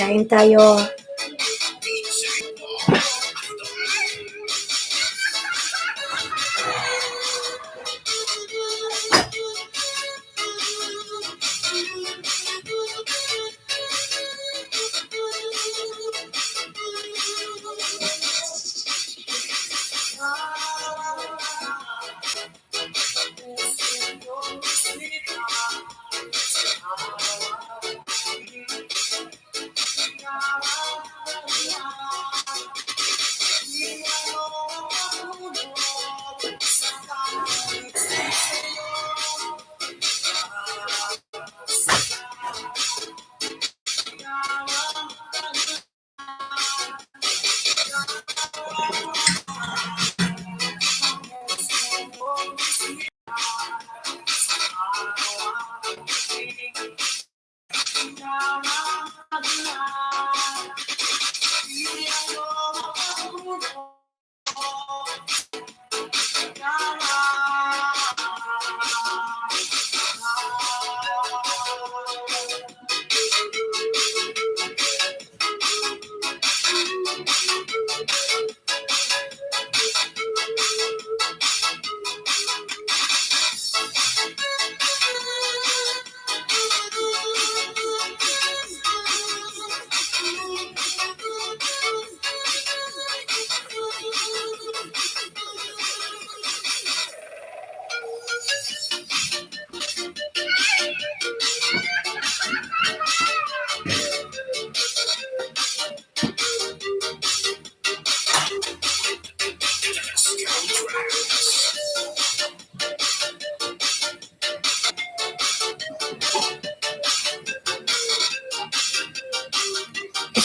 Kain tayo.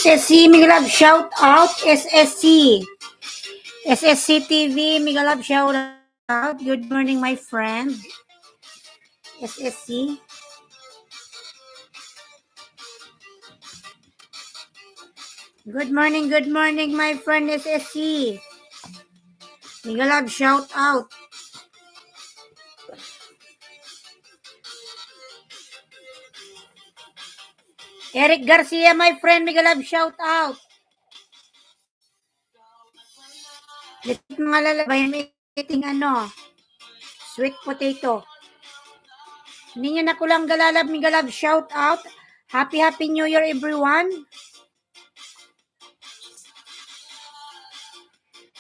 SSC Migalab shout out SSC TV Migalab shout out. Good morning my friend SSC. Good morning my friend SSC Migalab shout out. Eric Garcia my friend Migalab shout out. Litit mga lalabay may eating sweet potato. Hindi nyo na kulang galalab Migalab shout out. Happy New Year everyone.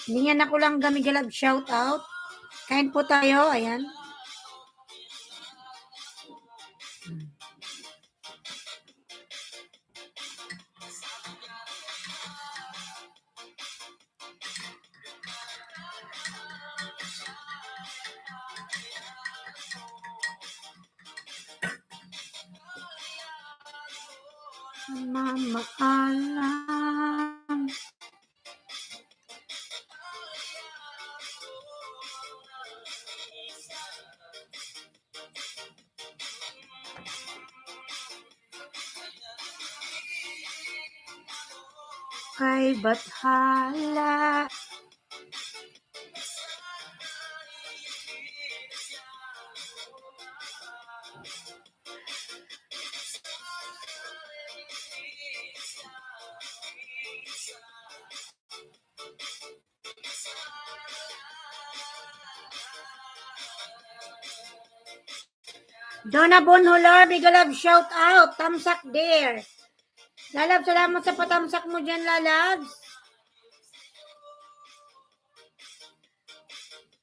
Hindi na kulang Migalab shout out. Kain po tayo, ayan. Mama alam. Kay bathala. Donna Bonholar, big love, shout out. Tamsak there. Lalab, salamat sa patamsak mo dyan, lalabs.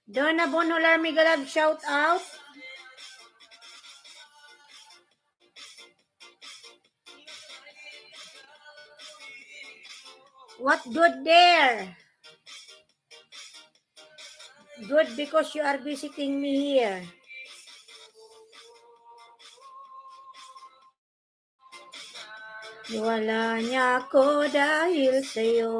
Donna Bonholar, big love, shout out. What good there? Good because you are visiting me here. Wala niya ako dahil sa'yo.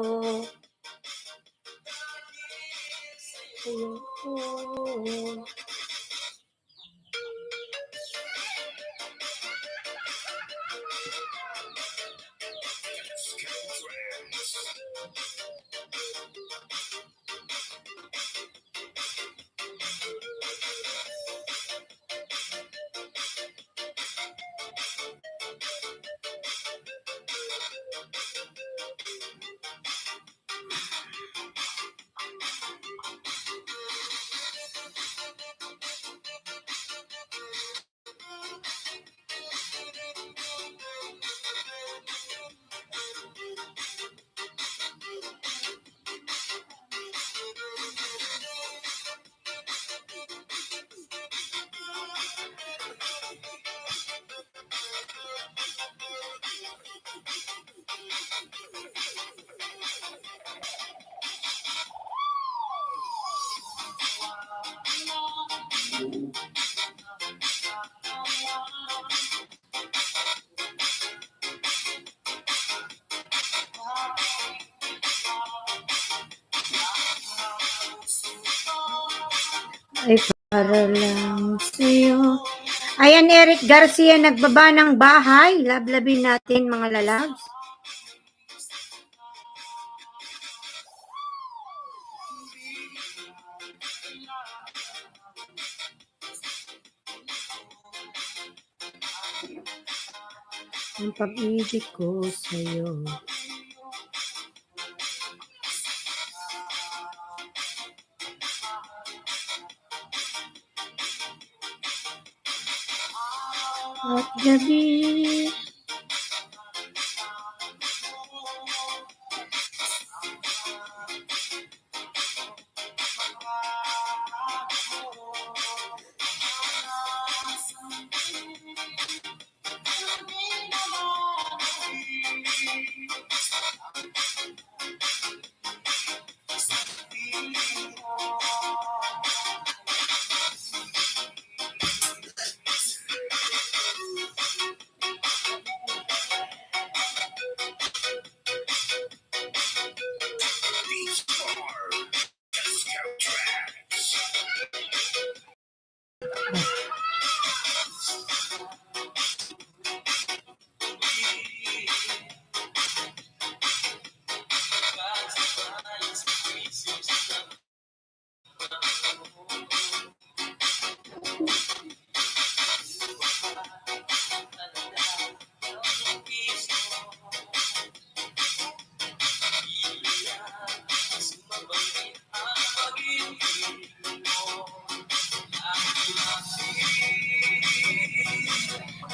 Ay, para lang sa'yo. Ayan, Eric Garcia, nagbaba ng bahay. Lablabin natin, mga lalabs. Ang pag-ibig ko sa'yo. At gabi.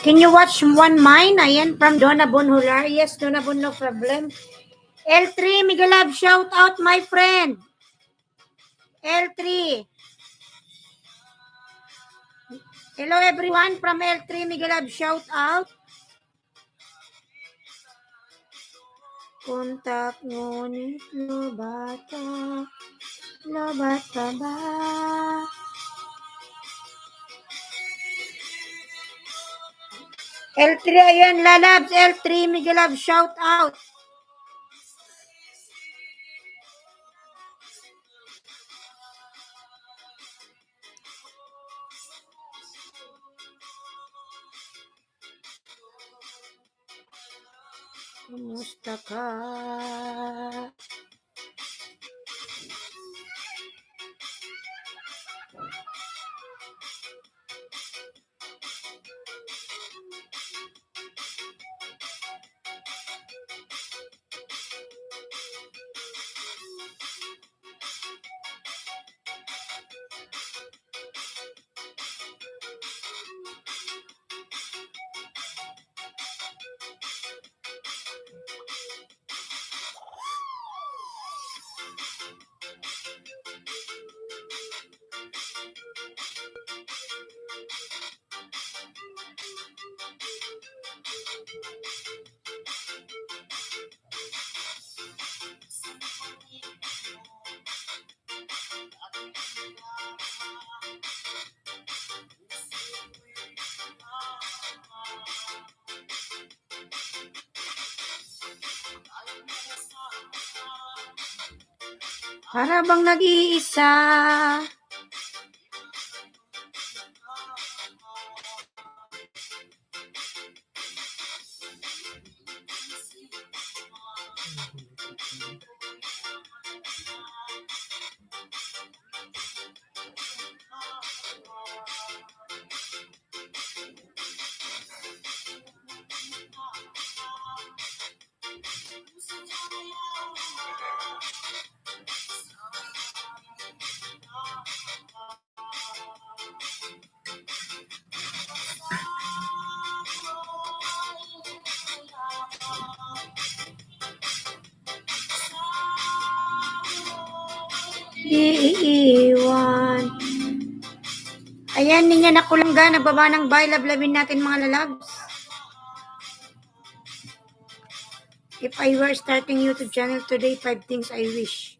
Can you watch one mine? Ayan, from Donna Bonholar. Yes, Donna Bon, no problem. L3, Miguelab, shout out, my friend. L3. Hello, everyone from L3, Miguelab, shout out. Kontak ngunit lobata ba? L3, ayan, lalabs, L3, Miguelab, shout out. Kumusta ka? Para bang nag-iisa. Iiwan. Ayan, niya nakulangga. Nagbaba ng buy. Lablabin natin mga lalabs. If I were starting YouTube channel today, 5 things I wish.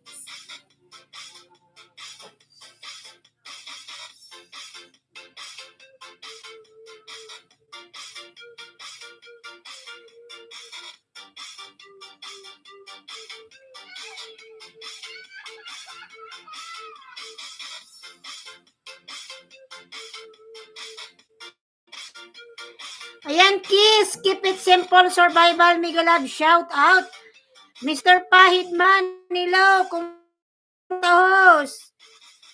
Ayan, Kiss. Keep it simple. Survival. Mega love. Shout out. Mr. Pahitman. Hello. Kumusta, host?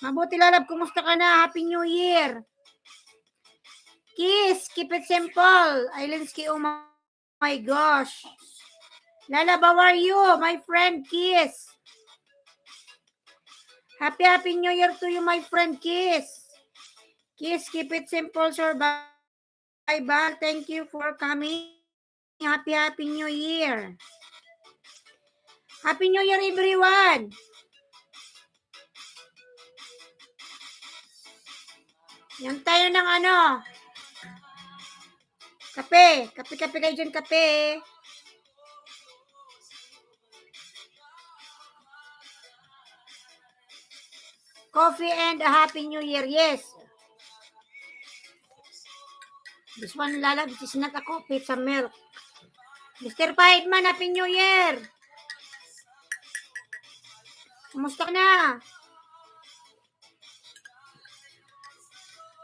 Mabuti lalab. Kumusta ka na? Happy New Year. Kiss. Keep it simple. Islandsky. Oh my gosh. Lalab, how are you? My friend, Kiss. Happy New Year to you, my friend, Kiss. Kiss, keep it simple, survival. Thank you for coming. Happy New Year. Happy New Year, everyone. Yan tayo ng ano. Kape. Kape kayo dyan, kape. Coffee and a Happy New Year, yes. This one, Lala, this is not a coffee, it's a milk. Mr. Pahitman, Happy New Year. Kumusta ka na?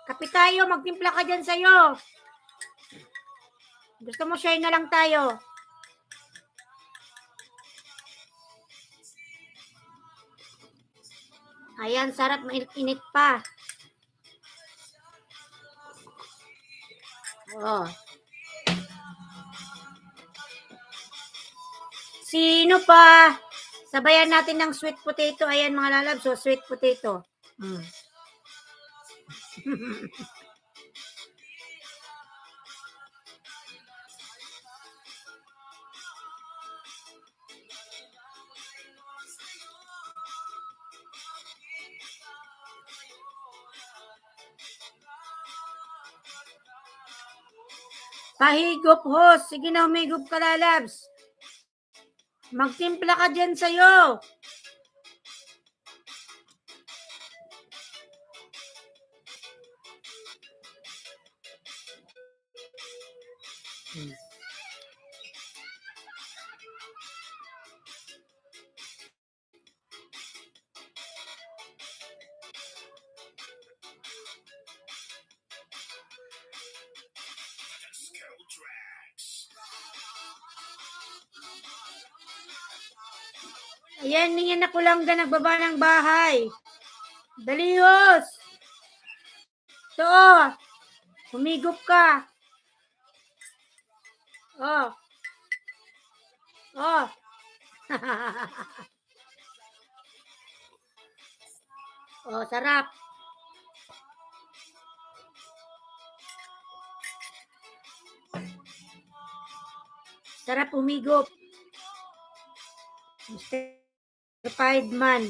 Kape tayo, magtimpla ka dyan sa'yo. Gusto mo share na lang tayo. Ayan, sarap, mainit pa. Oh. Sino pa? Sabayan natin ng sweet potato. Ayan mga lalab, so sweet potato. Pahigop, host. Sige na, humigop ka, lalabs. Magtimpla ka dyan sa'yo. Ayan, niya nakulangga, nagbaba ng bahay. Dalios. So, humigop ka. Oh. Oh. Oh, sarap. Sarap humigop. Mr. Pahitman.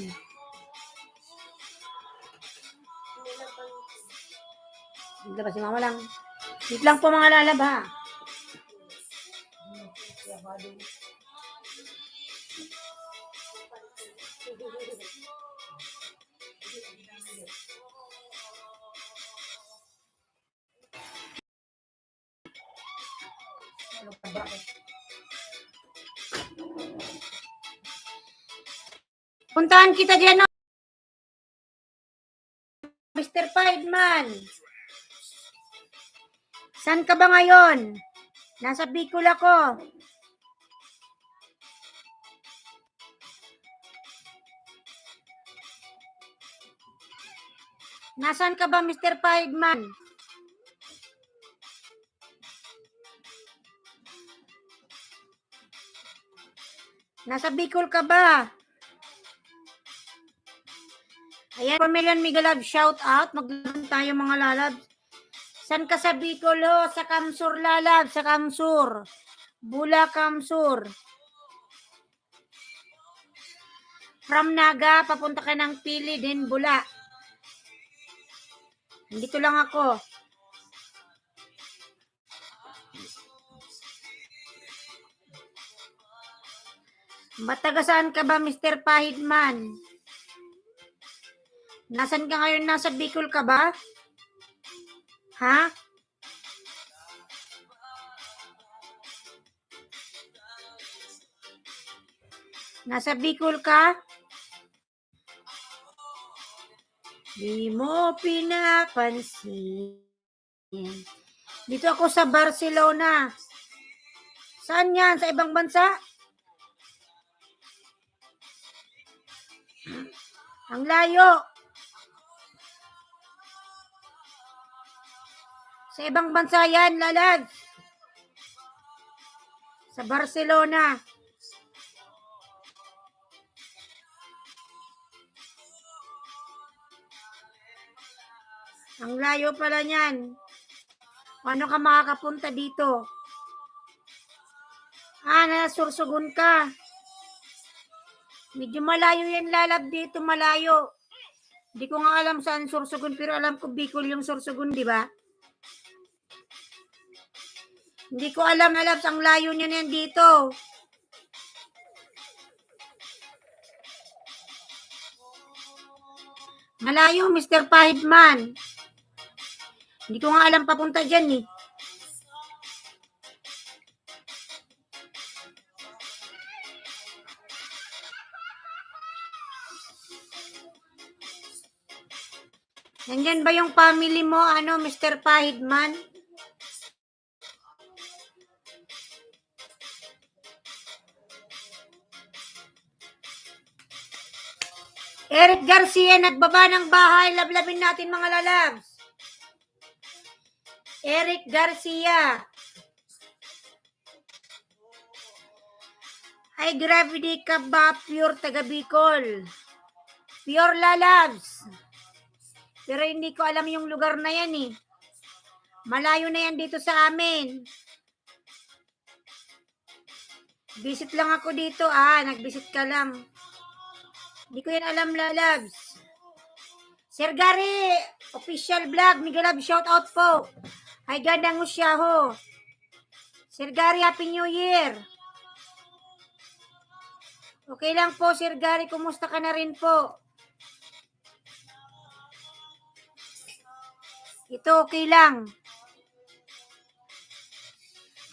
Hindi ba si mama lang? Wait lang po mga lalab ha. Puntahan kita dyan, no? Mr. Piedman. Saan ka ba ngayon? Nasa Bicol ako. Nasaan ka ba, Mr. Piedman? Nasa Bicol ka ba? Ayan, Pamilyan Migalab, shout out. Maglalaro tayo mga lalab. San ka sa Bicol, ho? Sa Kamsur lalab, sa Kamsur. Bula Kamsur. From Naga, papunta ka ng Pili, din Bula. Dito lang ako. Matagasaan ka ba, Mr. Pahidman? Nasaan ka ngayon? Nasa Bicol ka ba? Ha? Nasa Bicol ka? Di mo pinapansin. Dito ako sa Barcelona. Saan yan? Sa ibang bansa? Ang layo. Sa ibang bansa yan, lalad. Sa Barcelona. Ang layo pala niyan. Ano ka makakapunta dito? Nasursugon ka. Medyo malayo yan, lalab, dito, malayo. Hindi ko nga alam saan Sursugon, pero alam ko Bicol yung Sursugon, di ba? Hindi ko alam, ang layo niya yan dito. Malayo, Mr. Pahidman. Hindi ko nga alam papunta dyan, eh. Nandyan ba yung family mo, Mr. Pahidman? Eric Garcia, nagbaba ng bahay. Lablabin natin, mga lalabs. Eric Garcia. Ay, gravity ka ba? Pure taga Bicol. Pure lalabs. Pero hindi ko alam yung lugar na yan, eh. Malayo na yan dito sa amin. Visit lang ako dito. Nag-visit ka lang. Hindi ko yan alam, lalabs. Sir Gary, official vlog, Migalab, shout out po. Ay, gandang usya ho. Sir Gary, Happy New Year. Okay lang po, Sir Gary, kumusta ka na rin po? Ito, okay lang.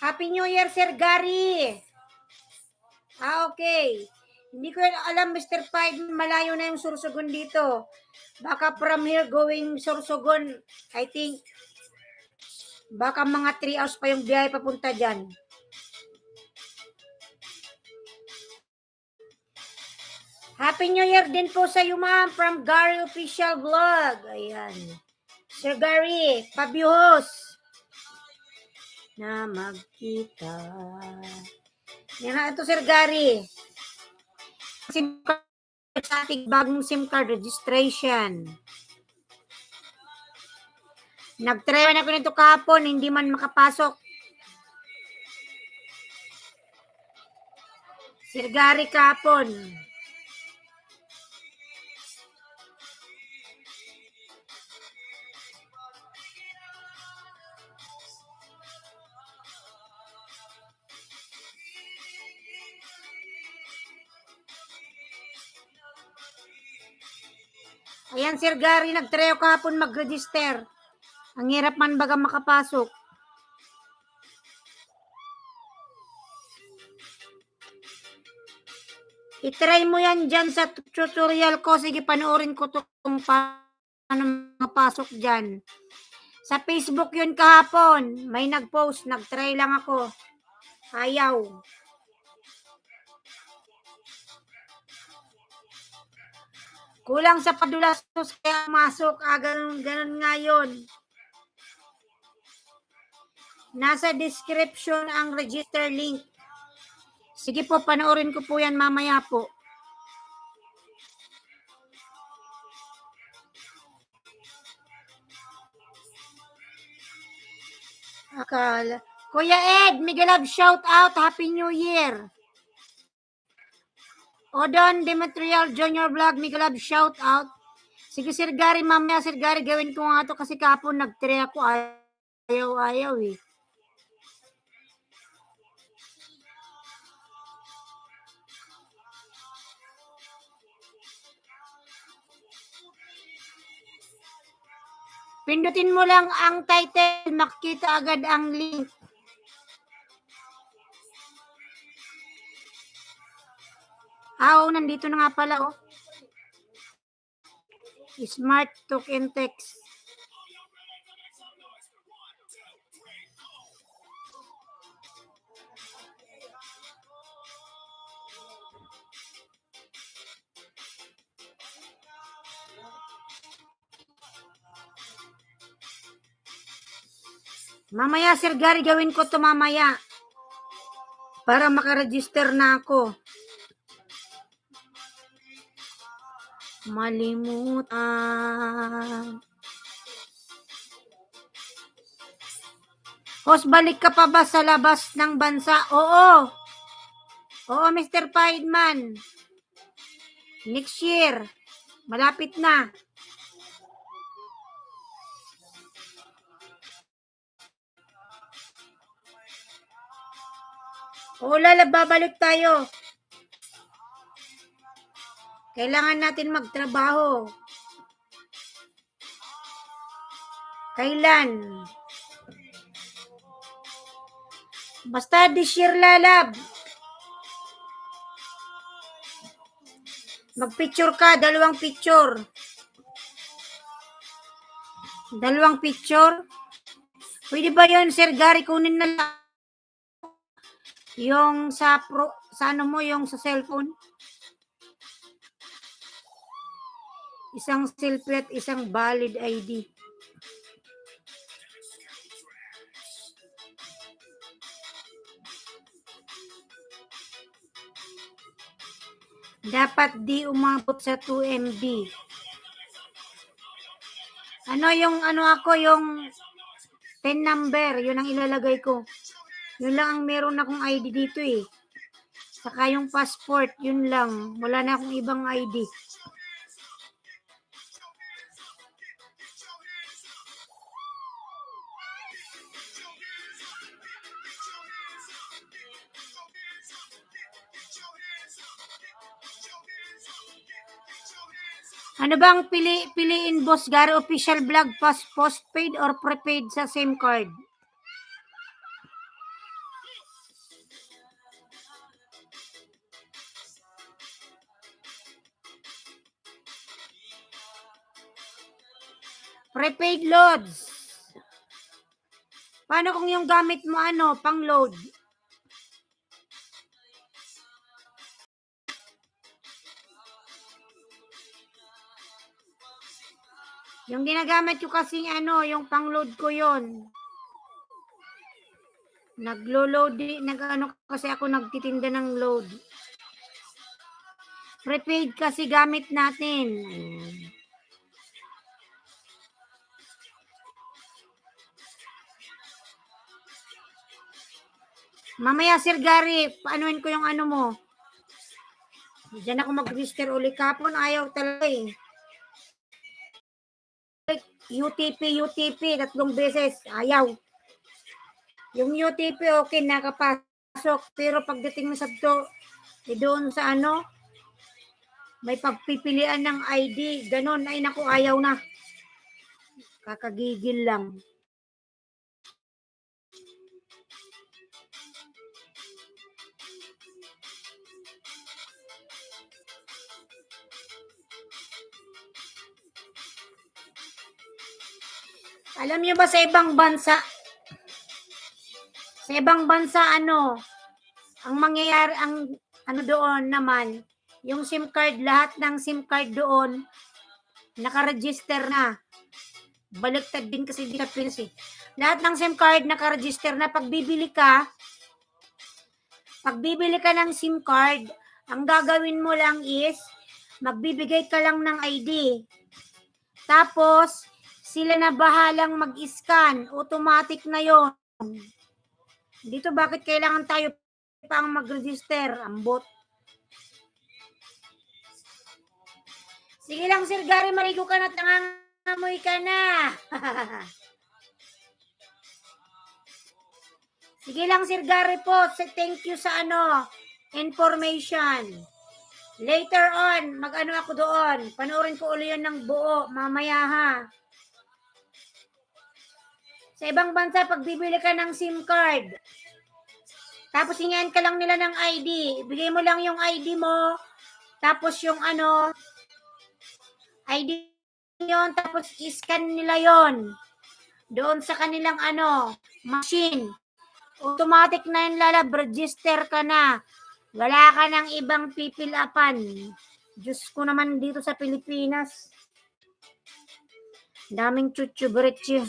Happy New Year, Sir Gary. Okay. Hindi ko alam, Mr. Pied, malayo na yung Sursugon dito. Baka from here going Sursugon, I think, baka mga 3 hours pa yung biyahe papunta dyan. Happy New Year din po sa iyo, ma'am, from Gary Official Vlog. Ayan. Sir Gary, pabyuhos na magkita. Yan na ito, Sir Gary. SIM card sa ating bagong SIM card registration. Nag-try na ko nito kahapon, hindi man makapasok. Sir Gary kahapon. Ayan, Sir Gary, nag-try ako kahapon mag-register. Ang hirap man baga makapasok. I-try mo yan dyan sa tutorial ko. Sige, panoorin ko to kung paano mapasok dyan. Sa Facebook yun kahapon. May nag-post. Nag-try lang ako. Ayaw. Kulang sa padulastos kaya masok. Ganun nga yun. Nasa description ang register link. Sige po, panoorin ko po yan mamaya po. Akala. Kuya Ed, Miguel Love, shout out. Happy New Year. Odon Demetrial Junior Vlog, Miguel Love, shout out. Sige, Sir Gary, mamaya, Sir Gary, gawin ko nga to kasi kapon nag-try ako. Ayaw eh. Pindutin mo lang ang title, makikita agad ang link. Nandito na nga pala, oh. Smart Talk and Text. Mamaya, Sir Gary, gawin ko to mamaya. Para makaregister na ako. Malimutan. Host, balik ka pa ba sa labas ng bansa? Oo. Oo, Mr. Piedman. Next year. Malapit na. Oo, babalik tayo. Kailangan natin magtrabaho. Kailan? Basta this year, lalab. Mag-picture ka, 2 picture. 2 picture? Pwede ba yun, Sir Gary? Kunin na lang. Yung sa ano mo, yung sa cellphone. Isang selfie at isang valid ID. Dapat di umabot sa 2 MB. Yung yung PIN number, yun ang ilalagay ko. Yun lang ang meron akong ID dito eh. Saka yung passport, yun lang. Wala na akong ibang ID. Ano bang piliin, Boss Gary? Official vlog pass, postpaid or prepaid sa same card? Prepaid loads. Paano kung yung gamit mo pang load? Yung ginagamit ko kasi yung pang load ko yon. Naglo-load, kasi ako nagtitinda ng load. Prepaid kasi gamit natin. Ayan. Mamaya, Sir Gary, paanuin ko yung mo. Diyan ako mag-register uli. Kapon, ayaw talaga eh. UTP, 3 beses. Ayaw. Yung UTP, okay, nakapasok. Pero pagdating mo sa doon sa may pagpipilian ng ID. Ganon, ay naku, ayaw na. Kakagigil lang. Alam niyo ba sa ibang bansa, ang mangyayari, ang doon naman, yung SIM card, lahat ng SIM card doon, nakaregister na. Baliktad din kasi dito sa Pinas eh. Lahat ng SIM card nakaregister na. Pag bibili ka ng SIM card, ang gagawin mo lang is, magbibigay ka lang ng ID. Tapos, sila na bahalang mag-scan. Automatic na yon. Dito, bakit kailangan tayo pang mag-register? Ambot. Sige lang, Sir Gary, maligo ka na at nangangamoy ka na. Sige lang, Sir Gary po. Thank you sa information. Later on, mag-ano ako doon. Panoorin ko ulit yun ng buo. Mamaya ha. Sa ibang bansa, pag bibili ka ng SIM card, tapos hingayin ka lang nila ng ID. Ibigay mo lang yung ID mo. Tapos yung ID yon, tapos i-scan nila yon doon sa kanilang machine. Automatic na yun, lalab, register ka na. Wala ka ng ibang pipilapan. Diyos ko naman dito sa Pilipinas. Daming chuchu-bretche.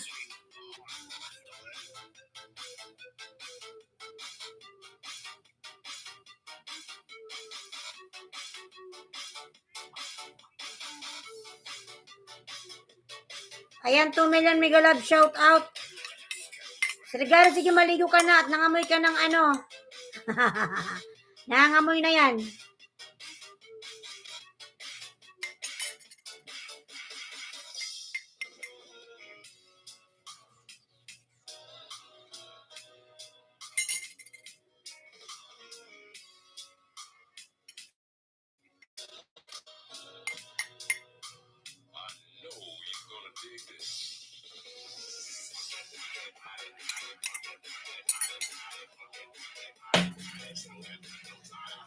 Ayan, 2 million mega love, shout out. Sir Gary, sige, maligo ka na at nangamoy ka ng nangangamoy na yan.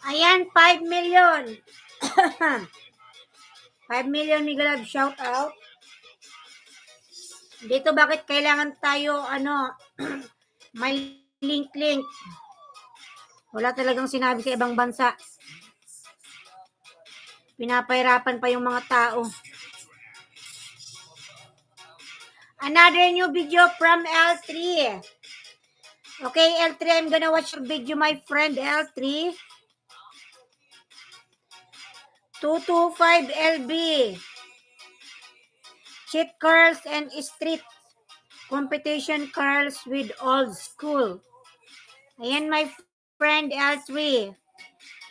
Ayan, 5 million. 5 million mega love, shout out. Dito, bakit kailangan tayo may link? Wala talagang sinabi sa ibang bansa. Pinapahirapan pa yung mga tao. Another new video from L3. Okay, L3, I'm gonna watch your video, my friend L3. 225 LB. Cheat curls and street competition curls with old school. Ayan, my friend L3.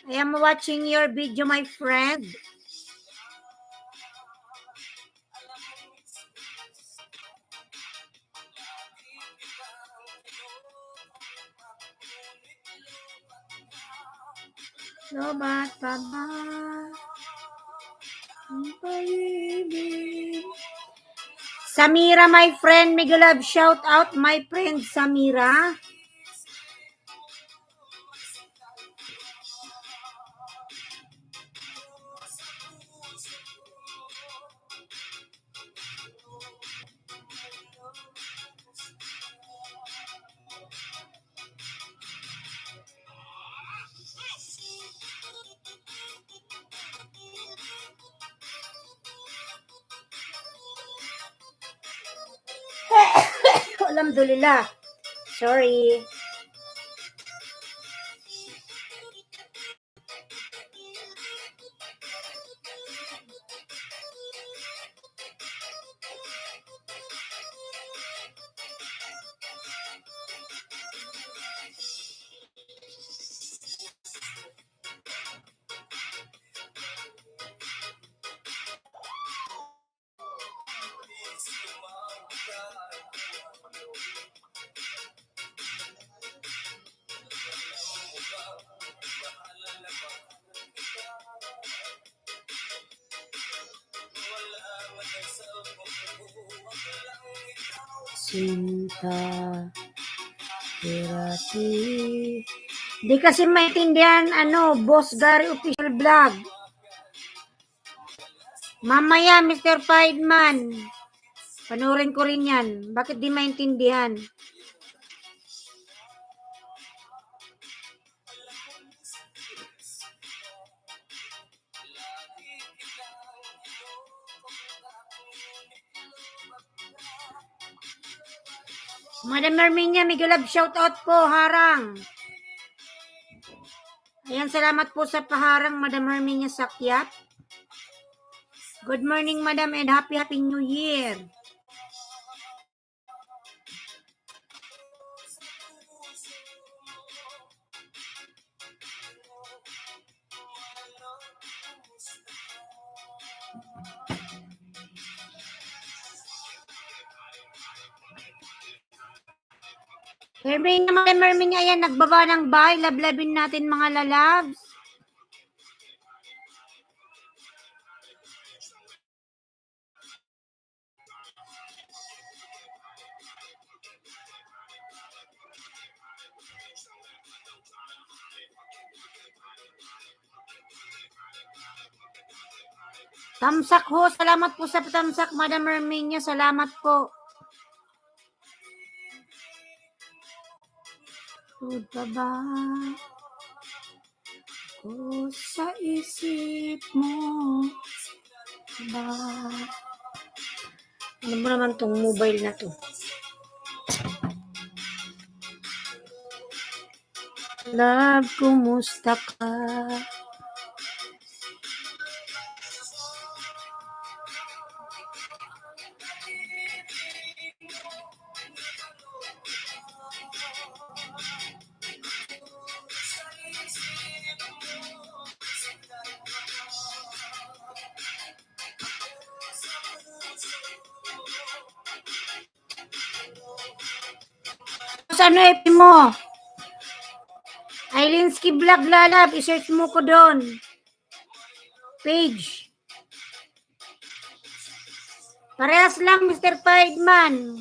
I am watching your video, my friend. Lobat pa ba ang pag-ibig? Samira, my friend, mega love, shout out, my friend Samira. Alhamdulillah. Sorry. Sinta Pirati. Di kasi maintindihan Boss Gary official vlog. Mamaya, Mr. Piedman. Panoorin ko rin yan. Bakit di maintindihan? Madam Herminia, mega love shoutout po, harang. Ayan, salamat po sa paharang, Madam Herminia Sakyat. Good morning, Madam, and happy New Year. Herminia, Madam Herminia, ayan, nagbaba ng bahay. Lablabin natin, mga lalabs. Tamsak ho, salamat po sa tamsak, Madam Herminia, salamat po. Tuod pa ba ko sa isip mo? Ba? Ano mo naman tong mobile na to? Love, kumusta ka? Ano FB mo? Ailinski Vlog Lalab, i-search mo ko doon. Page. Parehas lang, Mr. Piedman.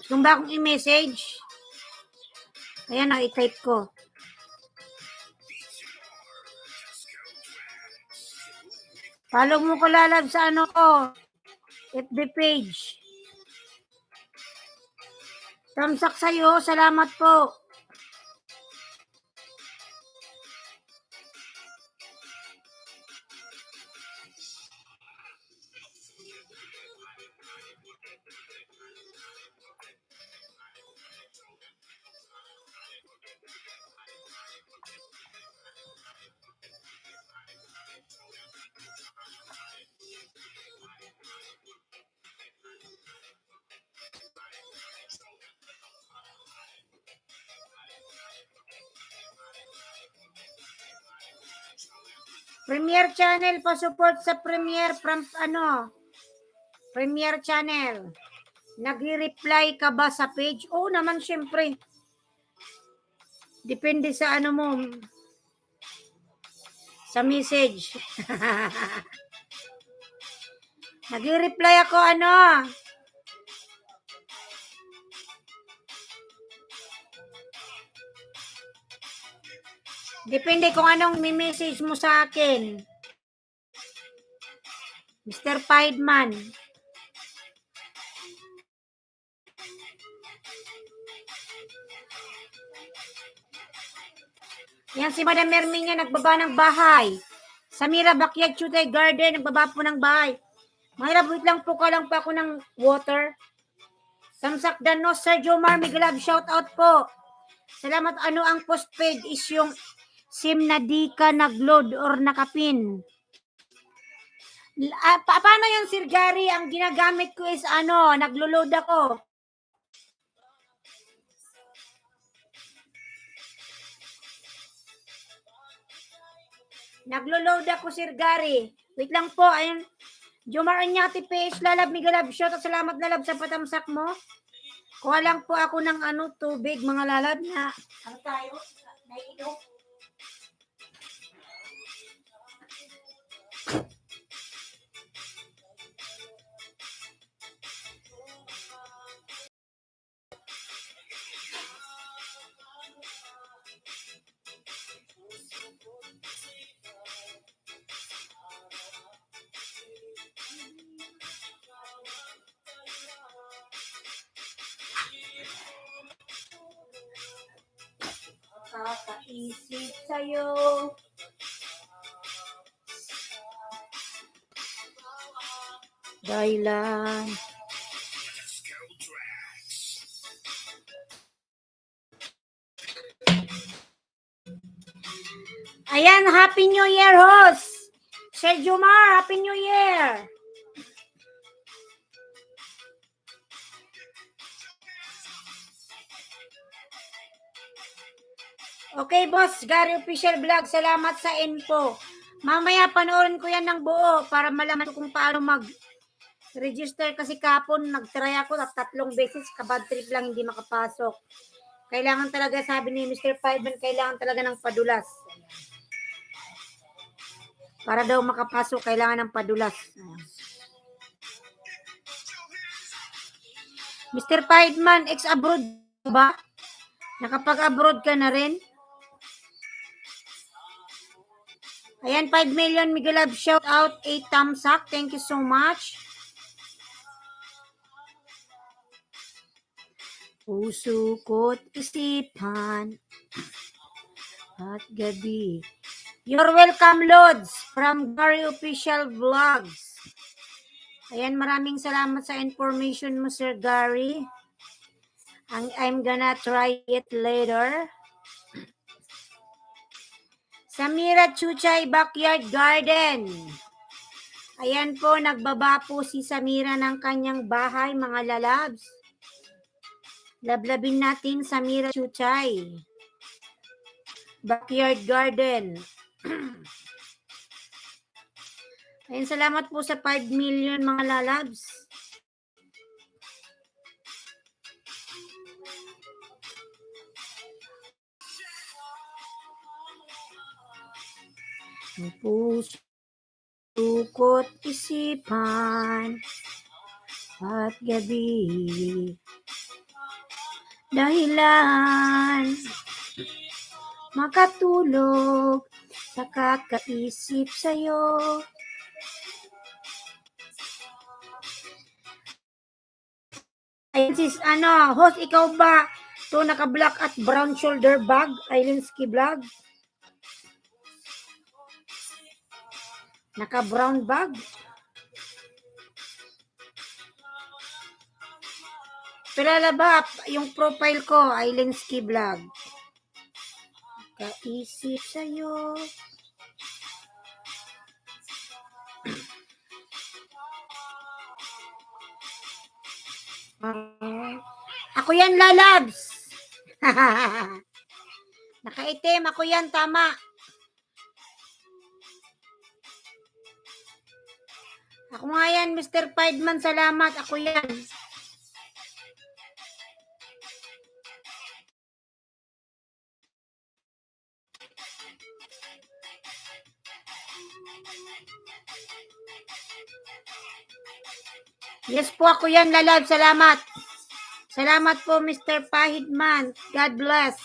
Gusto ba akong i-message? Kaya na-type ko. Follow mo ko Lalab sa ano ko. FB page. Tamsak sa'yo, salamat po. Premier Channel, pa-support sa Premier from Premier Channel. Nagre-reply ka ba sa page? Oo naman, syempre. Depende sa ano mo. Sa message. Nagre-reply ako Depende kung anong message mo sa akin. Mr. Piedman. Yan si Madam Herminia nagbaba ng bahay. Samira Backyard Chutay Garden, nagbaba po ng bahay. Mahirap, wait lang po, kalang pa ako ng water. Samsak Danos, Sergio Mar, Miglab, shout out po. Salamat. Ano ang postpaid is yung SIM na di ka nag-load or nakapin. Paano yung Sir Gary? Ang ginagamit ko is naglo-load ako. Naglo-load ako, Sir Gary. Wait lang po. Ayun. Jomar Anyati Page, Lalab, Migalab, shout out. Salamat Lalab sa patamsak mo. Kuha lang po ako ng tubig, mga lalab na. Ano tayo? Naiinom. Kakaisip sa'yo. Dahilan. Ayan, Happy New Year, host! Sir Jomar, Happy New Year! Okay, boss, Gary Official Vlog, salamat sa info. Mamaya panoorin ko yan ng buo para malaman ko kung paano mag-register kasi kapon nag-try ako at 3 beses, kabad trip lang hindi makapasok. Kailangan talaga, sabi ni Mr. Fiveman, kailangan talaga ng padulas. Para daw makapasok, kailangan ng padulas. Mr. Fiveman, ex-abroad ba? Nakapag-abroad ka na rin? Ayan, 5 million, Miguel Love, shout out, 8 thumbs up. Thank you so much. Puso ko't isipan at gabi. You're welcome, Lods, from Gary Official Vlogs. Ayan, maraming salamat sa information mo, Sir Gary. I'm gonna try it later. Samira Chuchay Backyard Garden. Ayan po, nagbaba po si Samira ng kanyang bahay, mga lalabs. Lablabin natin Samira Chuchay Backyard Garden. Ayan, salamat po sa 5 million, mga lalabs. Puso ko't isipan at gabi, dahilan makatulog sa kakaisip sa'yo. Ayan sis, host, ikaw ba to naka-black at brown shoulder bag, Islandski Vlog? Naka-brown bag? Kilala ba yung profile ko, Islandski Vlog? Kaisip sa'yo. Ako yan, lalabs. Nakaitim, ako yan, tama. Ako nga yan, Mr. Fiveman, salamat. Ako yan. Yes po, ako yan, lalab. Salamat. Salamat po, Mr. Pahidman. God bless.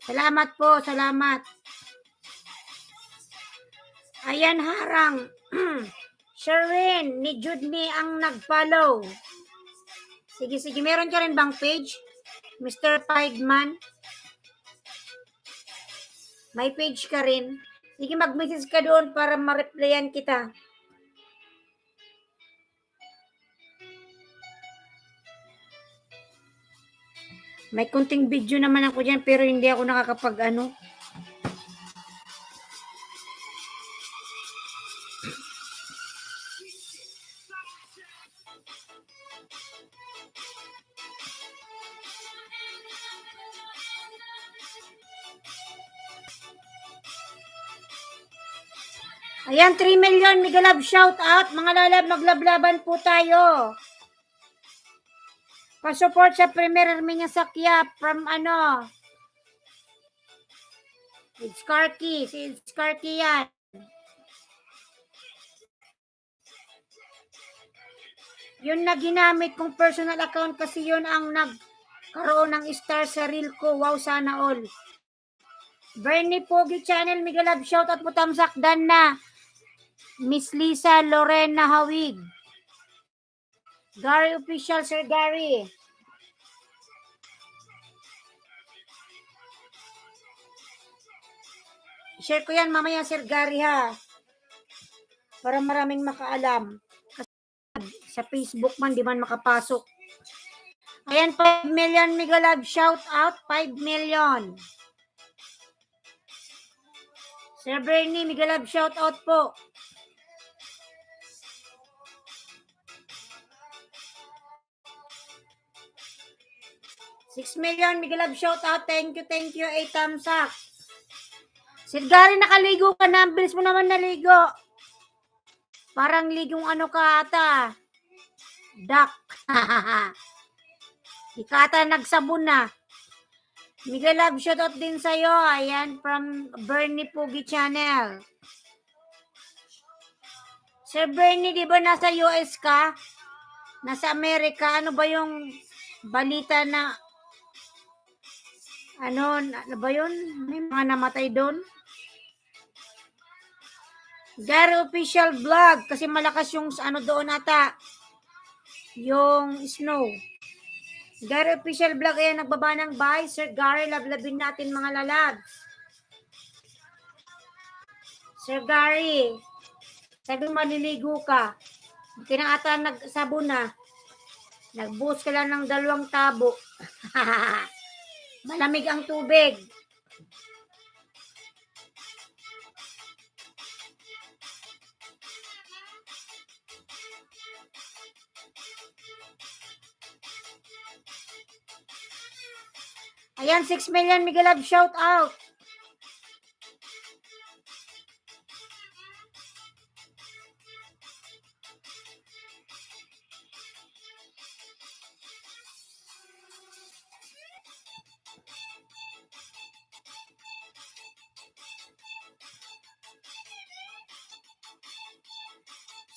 Salamat po, salamat. Ayan, harang. Sherwin, ni Judney ang nag-follow. Sige, meron ka rin bang page? Mr. Pahidman? May page ka rin? Sige, mag-message ka doon para ma-replyan kita. May kunting video naman ako dyan pero hindi ako nakakapag-ano. Ayan, 3 million, Miguel Love, shout out. Mga lalab, maglablaban po tayo. Pa-support sa Premier Armenia Sakya from It's Karki. It's Karki yan. Yun na ginamit kong personal account kasi yun ang nagkaroon ng star sa reel ko. Wow, sana all. Bernie Pogi Channel, Miguel Love, shout out po, tamsak dan na. Miss Lisa Lorena Hawig. Gary Official, Sir Gary. Share ko yan mamaya, Sir Gary, ha. Para maraming makaalam. Kasi sa Facebook man, di man makapasok. Ayan, 5 million Mega Love shout out. 5 million. Sir Bernie, Mega Love shout out po. $6 million, Mega Love shout out. Thank you, 8 thumbs up. Sir Gary, nakaligo ka na. Bilis mo naman naligo. Parang ligong ano ka ata. Duck. Di ka ata nagsabon na. Mega Love shoutout din sa'yo. Ayan, from Bernie Pugi Channel. Sir Bernie, di ba nasa US ka? Nasa Amerika? Ano ba yung balita na ano ba yun? May mga namatay doon? Gary Official Vlog. Kasi malakas yung ano doon ata. Yung snow. Gary Official Vlog. Ayan, nagbaba ng bye. Sir Gary, lablabin natin mga lalabs. Sir Gary, sabi maliligo ka. Hindi na ata nagsabon na. Nagbuhos ka lang ng 2 tabo. Malamig ang tubig. Ayan, 6 million Mega Love shout out.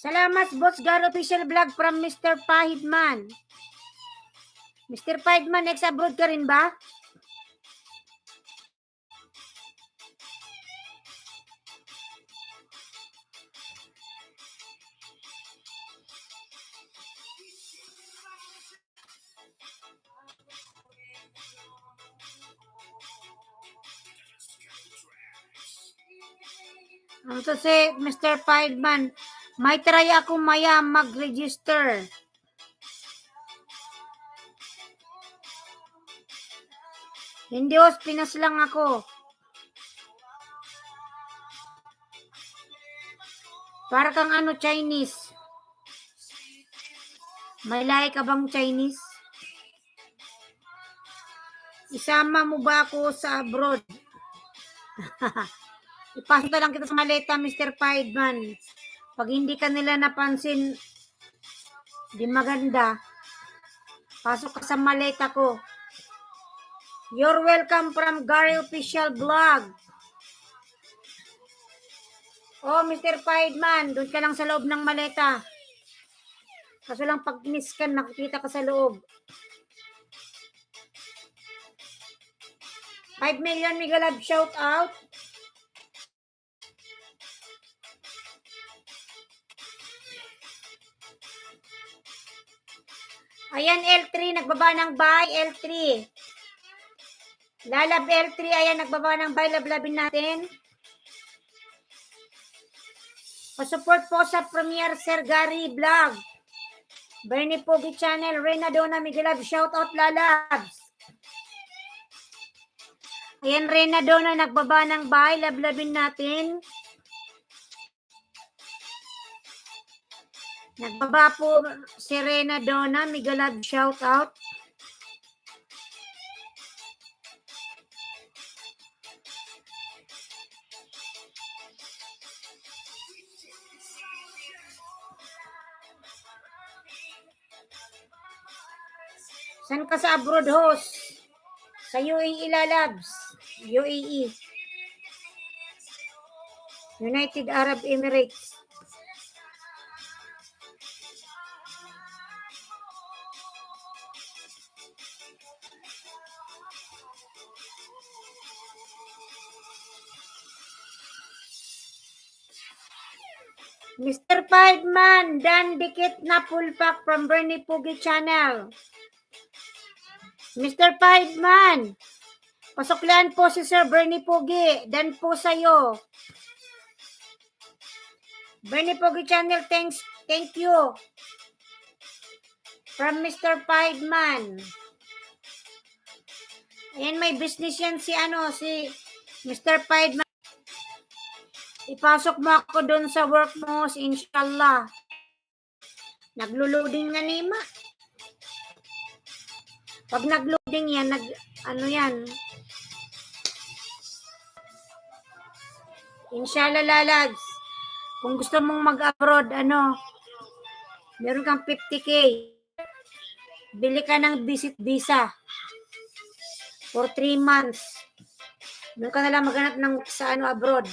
Salamat, Boss Garo Official Vlog from Mr. Pahidman. Mr. Pahidman, ex-abroad ka rin ba? Ano to si Mr. Pahidman? May try ako maya mag-register. Hindi, Pinas lang ako. Para kang ano, Chinese. May lahi ka bang Chinese? Isama mo ba ako sa abroad? Ipasok na lang kita sa maleta, Mr. Pahidman. Pag hindi ka nila napansin, di maganda. Pasok ka sa maleta ko. You're welcome from Gary Official Vlog. Oh, Mr. Pahidman, doon ka lang sa loob ng maleta. Kaso lang pag in-scan, nakikita ka sa loob. 5 million Mega Love shout out. Ayan, L3, nagbaba ng bye, L3. Lalab L3, ayan, nagbaba ng bye, lablabin natin. Pa-support po sa Premier Sir Gary Vlog. Bernie Pogi Channel, Reyna Dona, Mega Love shout out, lalabs. Ayan, Reyna Dona, nagbaba ng bye, lablabin natin. Nagbaba po si Reyna Dona, Mega Love shout out. San ka sa abroad, host? Sa UAE, lalabs. UAE. United Arab Emirates. Mr. Pideman, dan dikit na full pack from Bernie Pugi Channel. Mr. Pideman, pasuklan po si Sir Bernie Pugi, dan po sa'yo. Bernie Pugi Channel, thank you. From Mr. Pideman. Ayan, may business yan si Mr. Pideman. Ipasok mo ako doon sa work mo, inshallah. Naglo-loading na nima. Pag nag-loading yan, yan. Inshallah, lalads. Kung gusto mong mag-abroad, meron kang 50K. Bili ka ng visit visa for 3 months. Doon ka nalang maghanap ng sa abroad.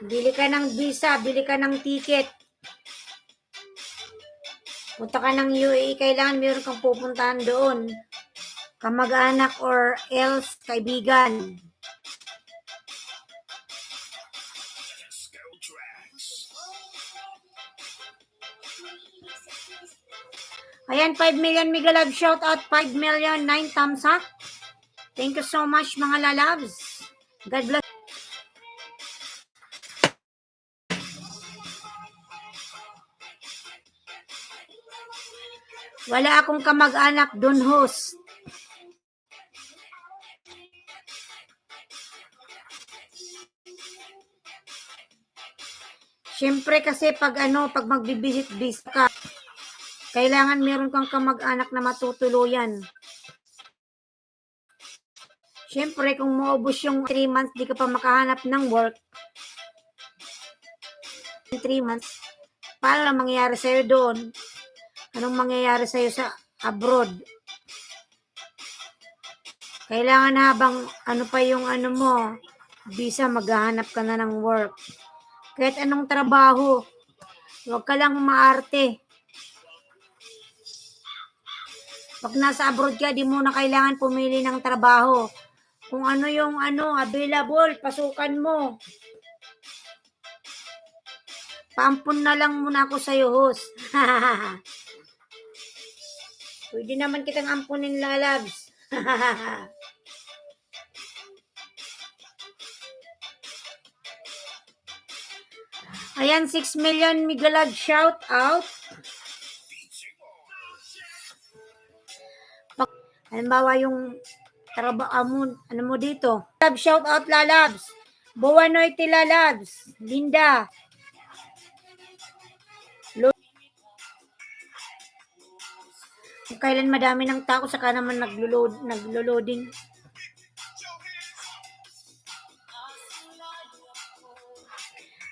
Bili ka ng visa, bili ka ng ticket. Punta ka ng UAE, kailangan meron kang pupuntahan doon. Kamag-anak or else kaibigan. Ayan, 5 million Mega Love shout out, 5 million, 9 thumbs up. Thank you so much mga lalabs. God bless. Wala akong kamag-anak doon, host. Siyempre kasi pag magbibisit ka, kailangan meron kang kamag-anak na matutuluyan. Siyempre kung maubos yung 3 months, di ka pa makahanap ng work. 3 months, paano lang mangyayari sa'yo doon? Anong mangyayari sa'yo sa abroad? Kailangan habang pa yung mo, visa, maghahanap ka na ng work. Kahit anong trabaho, huwag ka lang maarte. Pag nasa abroad ka, di mo na kailangan pumili ng trabaho. Kung ano yung available, pasukan mo. Paampun na lang muna ako sa'yo, host. Pwede naman kitang ampunin, lalabs. Ayan, 6 million Migalag shout out. Halimbawa yung mo dito. Love shout out, lalabs. Buwanoy ti lalabs. Linda. Kung kailan madami ng tao, saka naman naglo-loading.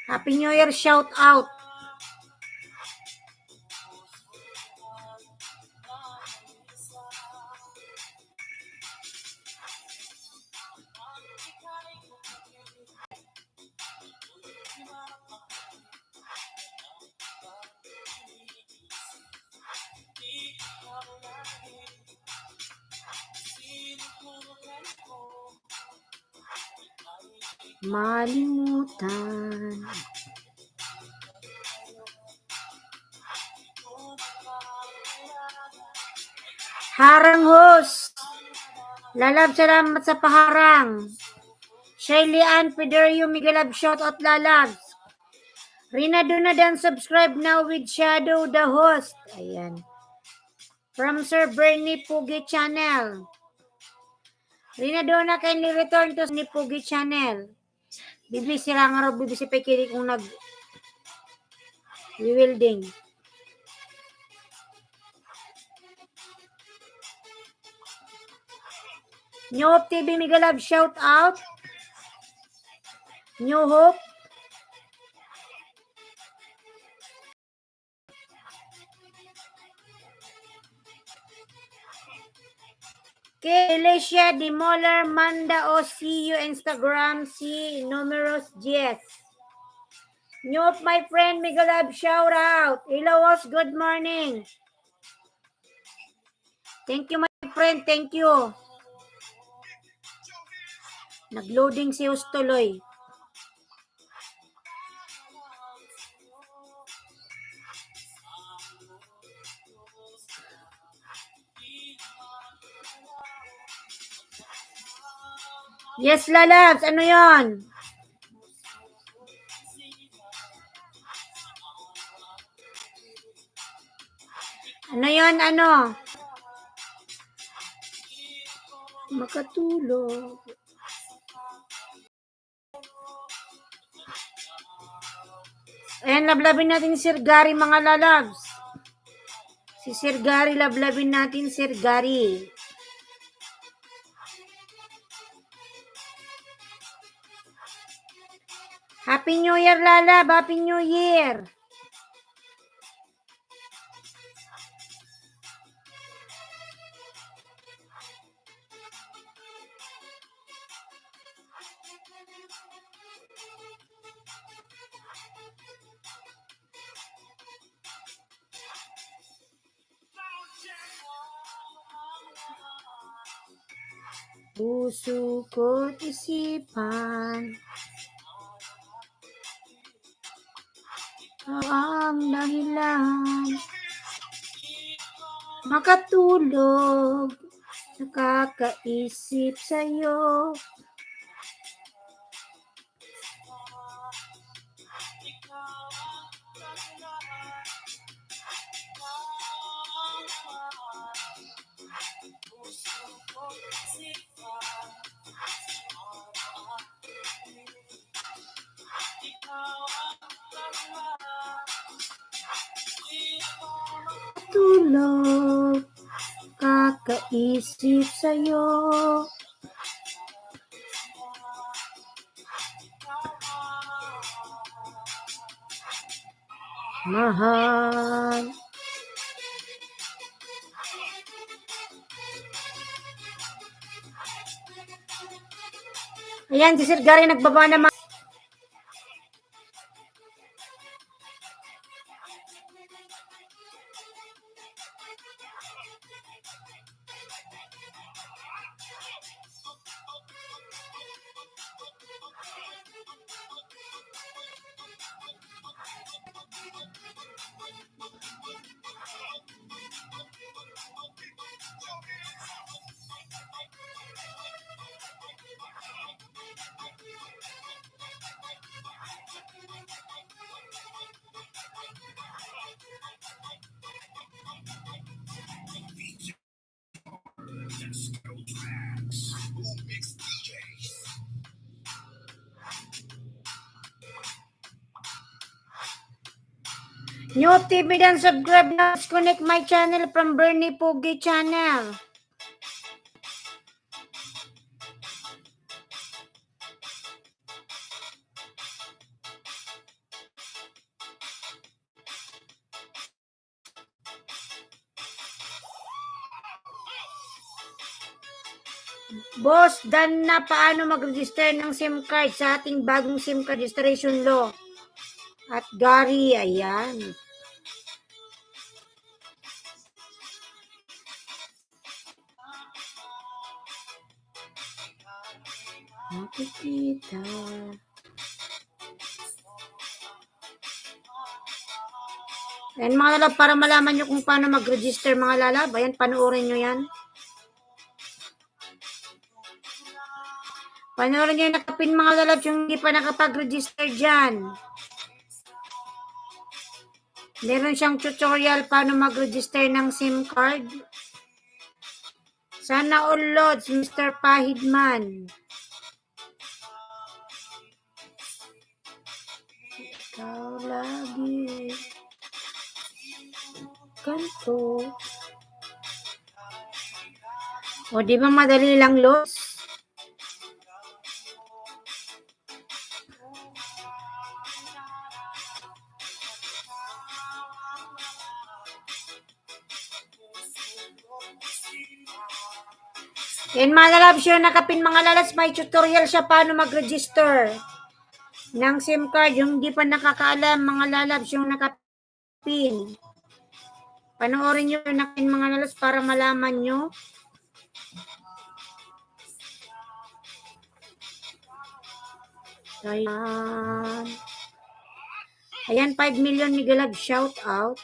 Happy New Year shout out. Malimutan. Harang host. Lalab, salamat sa paharang. Shirley Ann Pederio, Migalab, shout out lalabs. Rina Dunadan, subscribe now with Shadow the host. Ayan. From Sir Bernie Pugi Channel. Rina Dona, kindly return to ni Pugi Channel. Bibisi lang araw, bibisi pa kiri kung wielding. New Hope TV Migalab, shout out. New Hope. Okay, Alicia Di Moller, Manda O, see you Instagram, see numerous yes. New Hope, my friend, Migalab, shout out. Hello, host, good morning. Thank you, my friend, thank you. Nag-loading si Ustuloy. Yes, lalabs. Ano yon? Ano yon? Ano? Makatulog. Ayan, lablabin natin si Sir Gary, mga lalabs. Si Sir Gary, lablabin natin Sir Gary. Happy New Year, lalab. Happy New Year. Puso ko't isipan ang dahilan makatulog, nakakaisip sa'yo. Tulog, kakaisip sa'yo. Mahal. Ayan, si Sir Gary nagbaba naman. New TV dan subscribe na. Connect my channel from Bernie Pogi channel. Boss, Dan na paano mag-register ng SIM card sa ating bagong SIM card registration law. At Gary, ayan. Nakikita. Ayan mga lalab, para malaman nyo kung paano mag-register mga lalab. Ayan, panoorin nyo yan. Panoorin nyo yung nakapin mga lalab yung hindi pa nakapag-register dyan. Meron siyang tutorial paano mag-register ng SIM card. Sana all loads, Mr. Pahidman. Ikaw lagi. Ganto. O, di ba madali lang, loads? Yan mga lalabs yun, nakapin mga lalas, may tutorial siya paano mag-register ng SIM card. Yung di pa nakakaalam mga lalabs yung nakapin. Panoorin nyo yung nakapin mga lalas para malaman nyo. Ayan. Ayan, 5 million Mega Love shout out.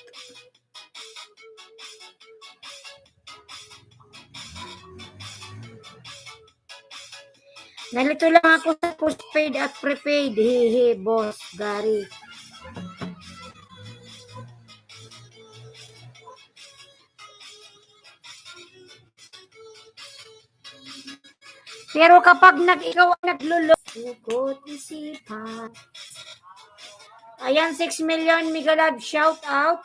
Nalito lang ako sa postpaid at prepaid. Hehe, boss, Gary. Pero kapag ikaw ang naglulukot isipan. Ayan, 6 million Mega Love shout out.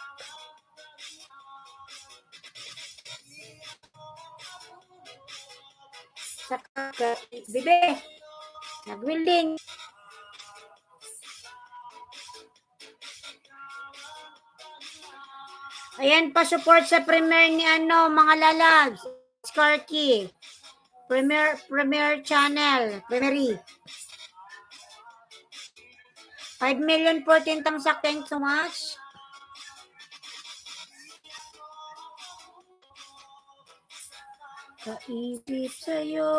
Sa Bibe, nag-willing. Ayan, pa-support sa premiere ni mga lalabs. Skarky. Premier channel. Primary. 5 million 14 tamsak. Thanks so much. Kaisip sa'yo.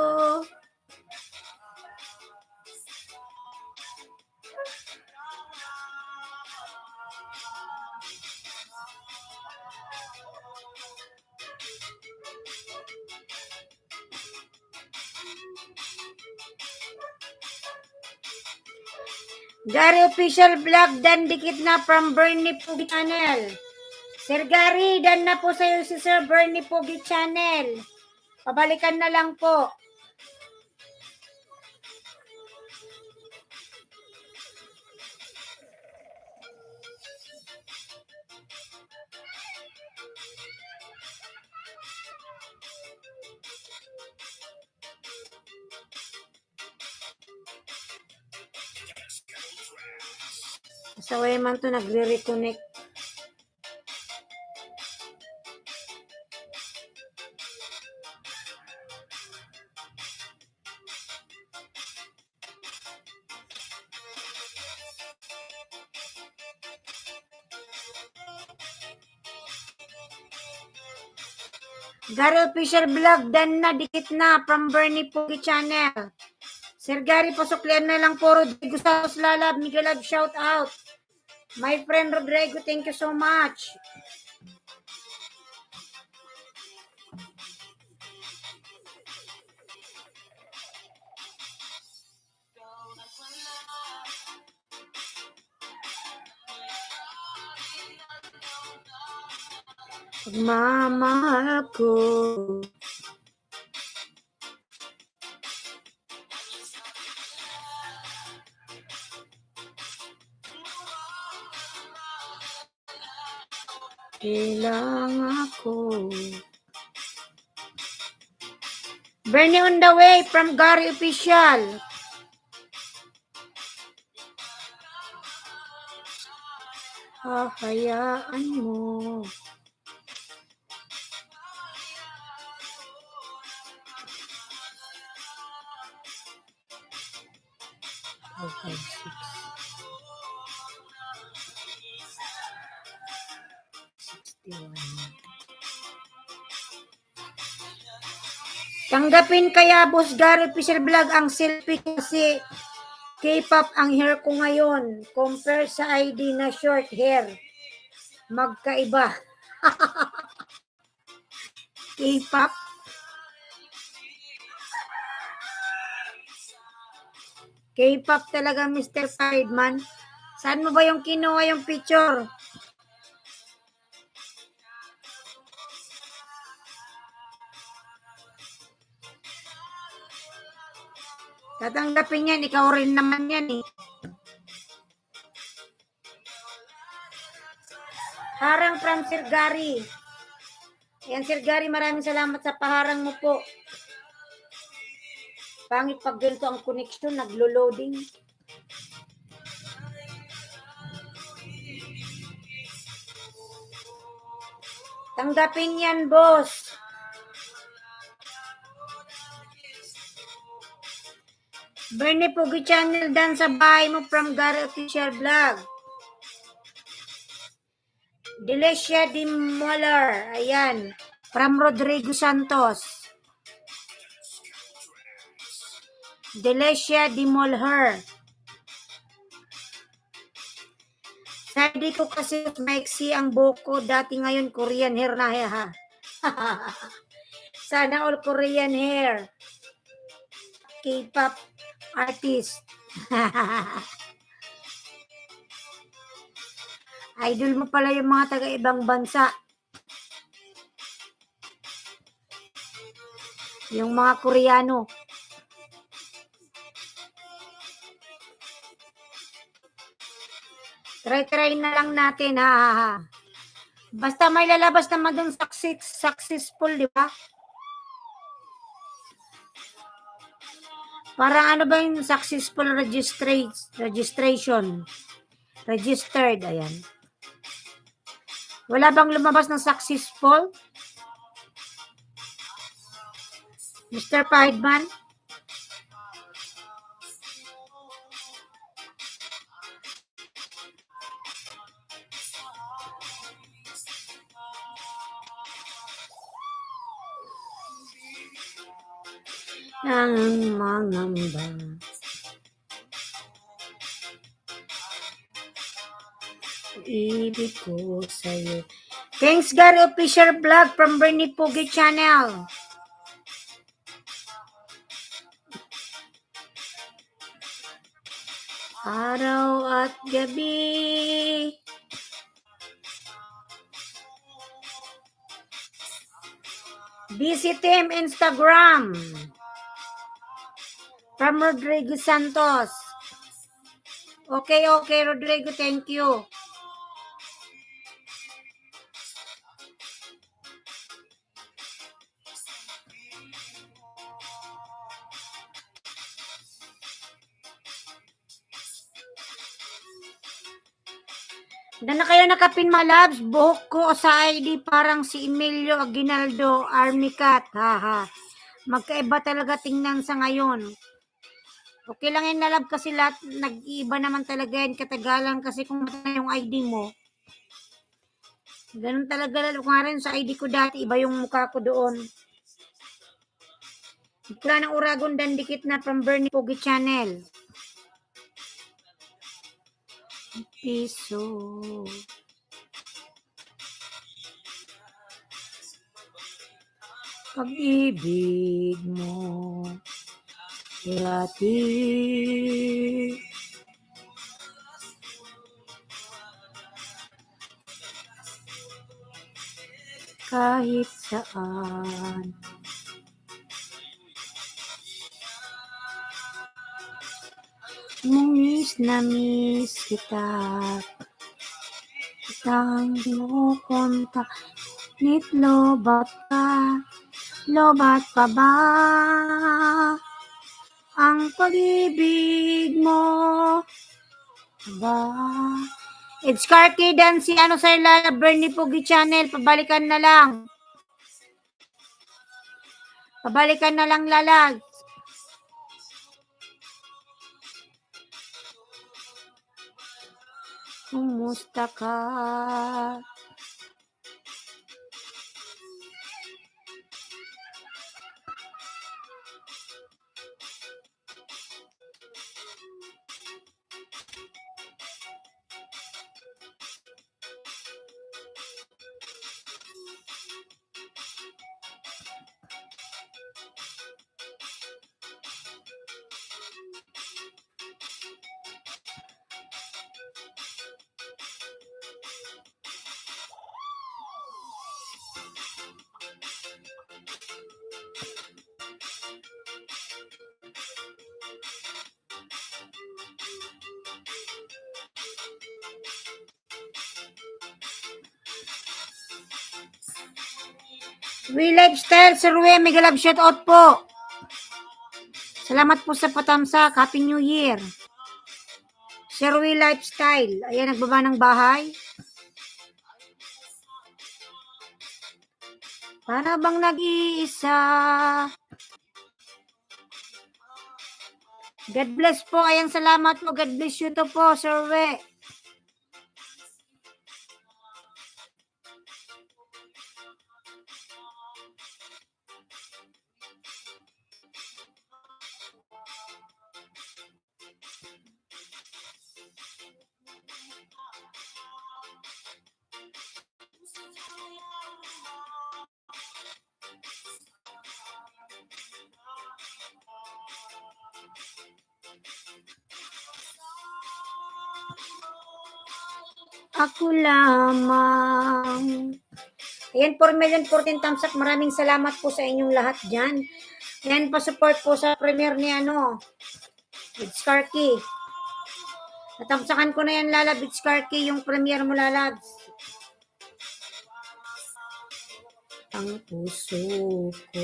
Gary official vlog, dan dikit na from Bernie Pogi channel. Sir Gary, dan na po sa'yo si Sir Bernie Pogi channel. Pabalikan na lang po. Sa way man to nagre-reconnect. Gary official vlog, dan na dikit na from Bernie Pogi channel. Sir Gary, pasuklian na lang po. Rodrigo Santos Lalab, Mega Love shout out. My friend Rodrigo, thank you so much. Pagmamahal ko. Kailang ako. Bernie on the way from Gary official. Hahayaan mo. Okay, 61. Tanggapin kaya, Boss Gary official vlog, ang selfie kasi K-pop ang hair ko ngayon. Compare sa ID na short hair. Magkaiba. K-pop. K-pop talaga, Mr. Friedman. Saan mo ba yung kinuha yung picture? Tatanggapin yan, ikaw rin naman yan eh. Harang from Sir Gary. Ayan, Sir Gary, maraming salamat sa paharang mo po. Pangit pag ganito ang connection, naglo-loading. Tanggapin yan, boss. Bernie Pogi channel, dan sa bahay mo from Gary official vlog. Delicia Di Moller, ayan, from Rodrigo Santos. Delicia Di Moller. Hindi ko kasi maiksi ang buhok ko. Dati ngayon, Korean hair na ha. Sana all Korean hair. K-pop artist. Idol mo pala yung mga taga-ibang bansa. Yung mga Koreano. Try na lang natin, ha. Basta may lalabas naman dun successful, di ba? Parang ano ba yung successful registration? Registered, ayan. Wala bang lumabas ng successful? Mr. Paidman? Ang mangamba. Ibig ko sa'yo. Thanks, Gary Official Vlog from Bernie Pogi Channel. Araw at gabi. Visit him Instagram. From Rodrigo Santos. Okay, Rodrigo, thank you. Na kayo nakapin, mga labs. Buhok ko sa ID parang si Emilio Aguinaldo, Army Cat. Haha. Magkaiba talaga tingnan sa ngayon. Okay lang yun, nalab, kasi lahat nag-iiba naman talaga yan katagalan, kasi kung mata yung ID mo. Ganun talaga, lalo ko nga rin sa ID ko dati, iba yung mukha ko doon. Ikla ng Uragon Dandikit na from Bernie Pogi Channel. Piso. Pag-ibig mo. Irati. Kahit saan. Miss na miss kita. Kitang kinukunta. Nit lobat ka. Lobat pa ba ang pag-ibig mo? Ba? It's Carty dan si ano sa Lala Bernie Pogi Channel. Pabalikan na lang. Pabalikan na lang, lalag. Kumusta ka? We Lifestyle, Sir Rue, mega love shoutout po. Salamat po sa patamsak. Happy New Year. Sir Rue Lifestyle. Ayan, nagbaba ng bahay. Para bang nag-iisa. God bless po. Ayan, salamat po. God bless you to po, Sir Rue. ako lamang. Ayan, 4,014,000 thumbs up. Maraming salamat po sa inyong lahat dyan. Ayan, pa-support po sa premiere ni It's Karki. Natamsakan ko na yan, Lalab. It's Karki, yung premiere mo, Lalabs. Ang puso ko.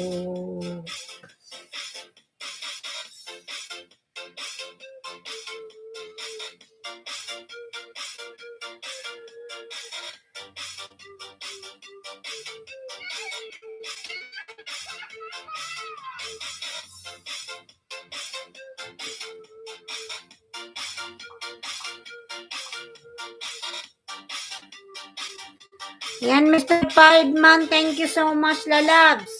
Yan, Mr. Fiveman, thank you so much, Lalabs.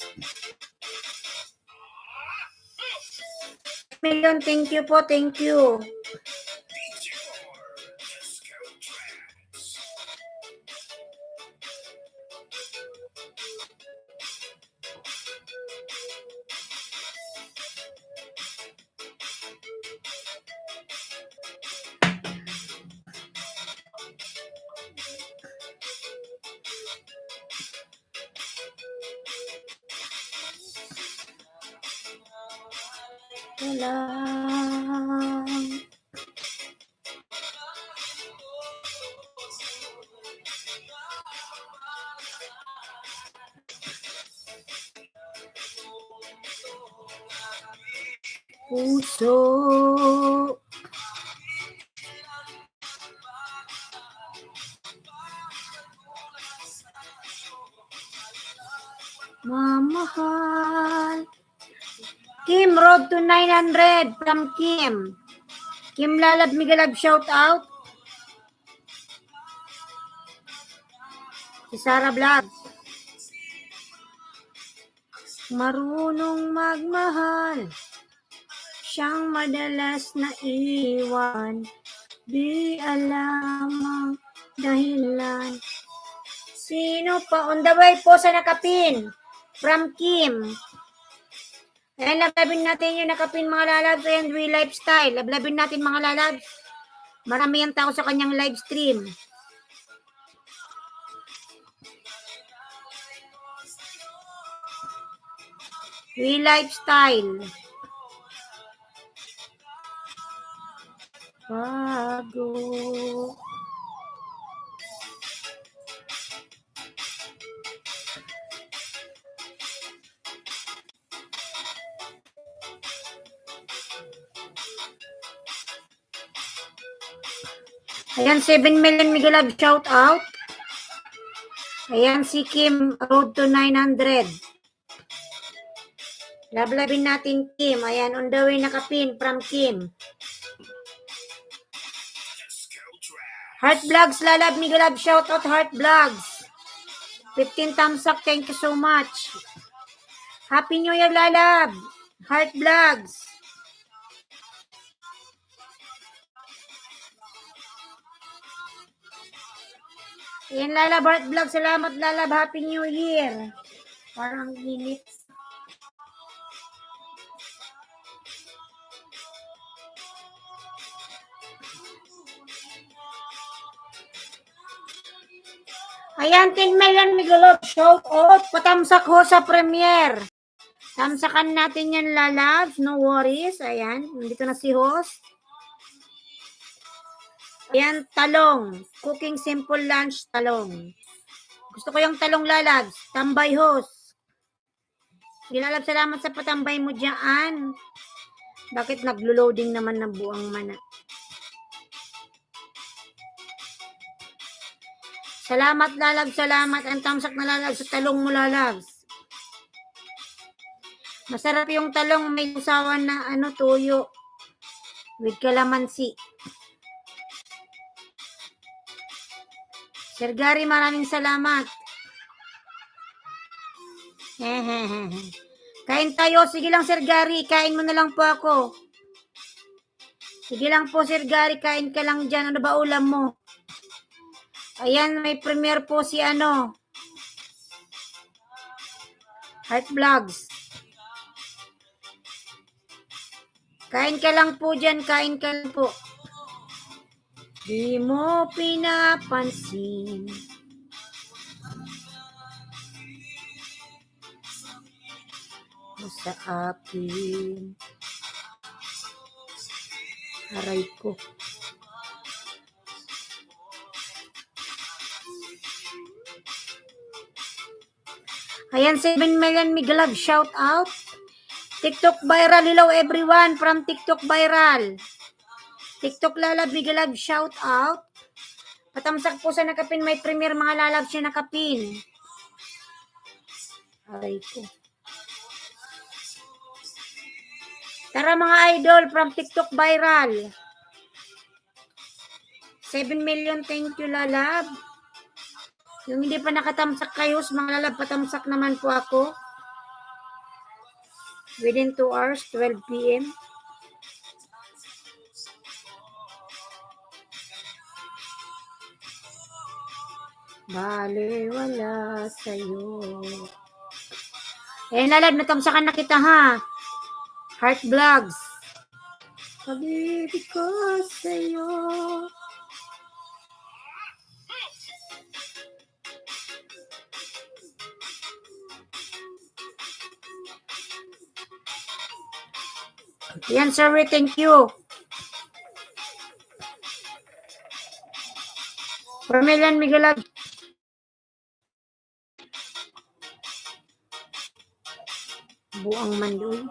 Million, thank you po, thank you. Lang. Puso. Mamahal. Kim, road to 900 from Kim. Kim Lalab, Migalab, shout out. Si Sarah Vlog. Marunong magmahal. Siyang madalas na iwan. Di alam ang dahilan. Sino pa? On the way po sa nakapin. From Kim. Ayan, lablabin natin yung nakapin mga lalabs. Ayan, real lifestyle. Lablabin natin mga lalabs. Marami ang tao sa kanyang live stream. Real lifestyle. Bago. Ayan, 7 million Migalab, shout out. Ayan, si Kim, road to 900. Lablabin natin Kim. Ayan, on the way nakapin from Kim. Heart Vlogs, Lalab, Migalab, shout out Heart Vlogs. 15 thumbs up, thank you so much. Happy New Year, Lalab. Heart Vlogs. Ayan, Lalab, Heart Vlogs. Salamat, Lalab. Happy New Year. Parang init. Ayan, 10 million Migalab, shout out. Patamsak ho sa premiere. Tamsakan natin yan, Lalabs. No worries. Ayan, nandito na si host. Ayan, talong. Cooking simple lunch, talong. Gusto ko yung talong, Lalabs. Tambay host. Lalabs, salamat sa patambay mo dyan. Bakit naglo-loading naman ng buang mana? Salamat, Lalabs. Salamat. Ang tamsak na Lalabs sa talong mo, Lalabs. Masarap yung talong. May usawan na tuyo. With kalamansi. Sir Gary, maraming salamat. Kain tayo. Sige lang, Sir Gary. Kain mo na lang po ako. Sige lang po, Sir Gary. Kain ka lang dyan. Ano ba ulam mo? Ayan, may premiere po si Heart Vlogs. Kain ka lang po dyan. Kain ka lang po. Di mo pinapansin. Sa akin. Aray ko. Ayan, 7 million Migalab, shout out. TikTok viral, hello everyone from TikTok viral. TikTok lalab, Migalab, shout out. Patamsak po sa nakapin, may premier mga lalab siya nakapin. Aray ko. Tara mga idol from TikTok viral. 7 million, thank you lalab. Yung hindi pa nakatamsak kayo, mga lalab, patamsak naman po ako. Within 2 hours, 12 p.m. Bale, wala sa'yo. Eh, lalab, natamsakan na kita ha. Heart Vlogs. Pag-ibig ko sa'yo. Yan, sir, thank you. Permelian Miguelab. Buang mandoy.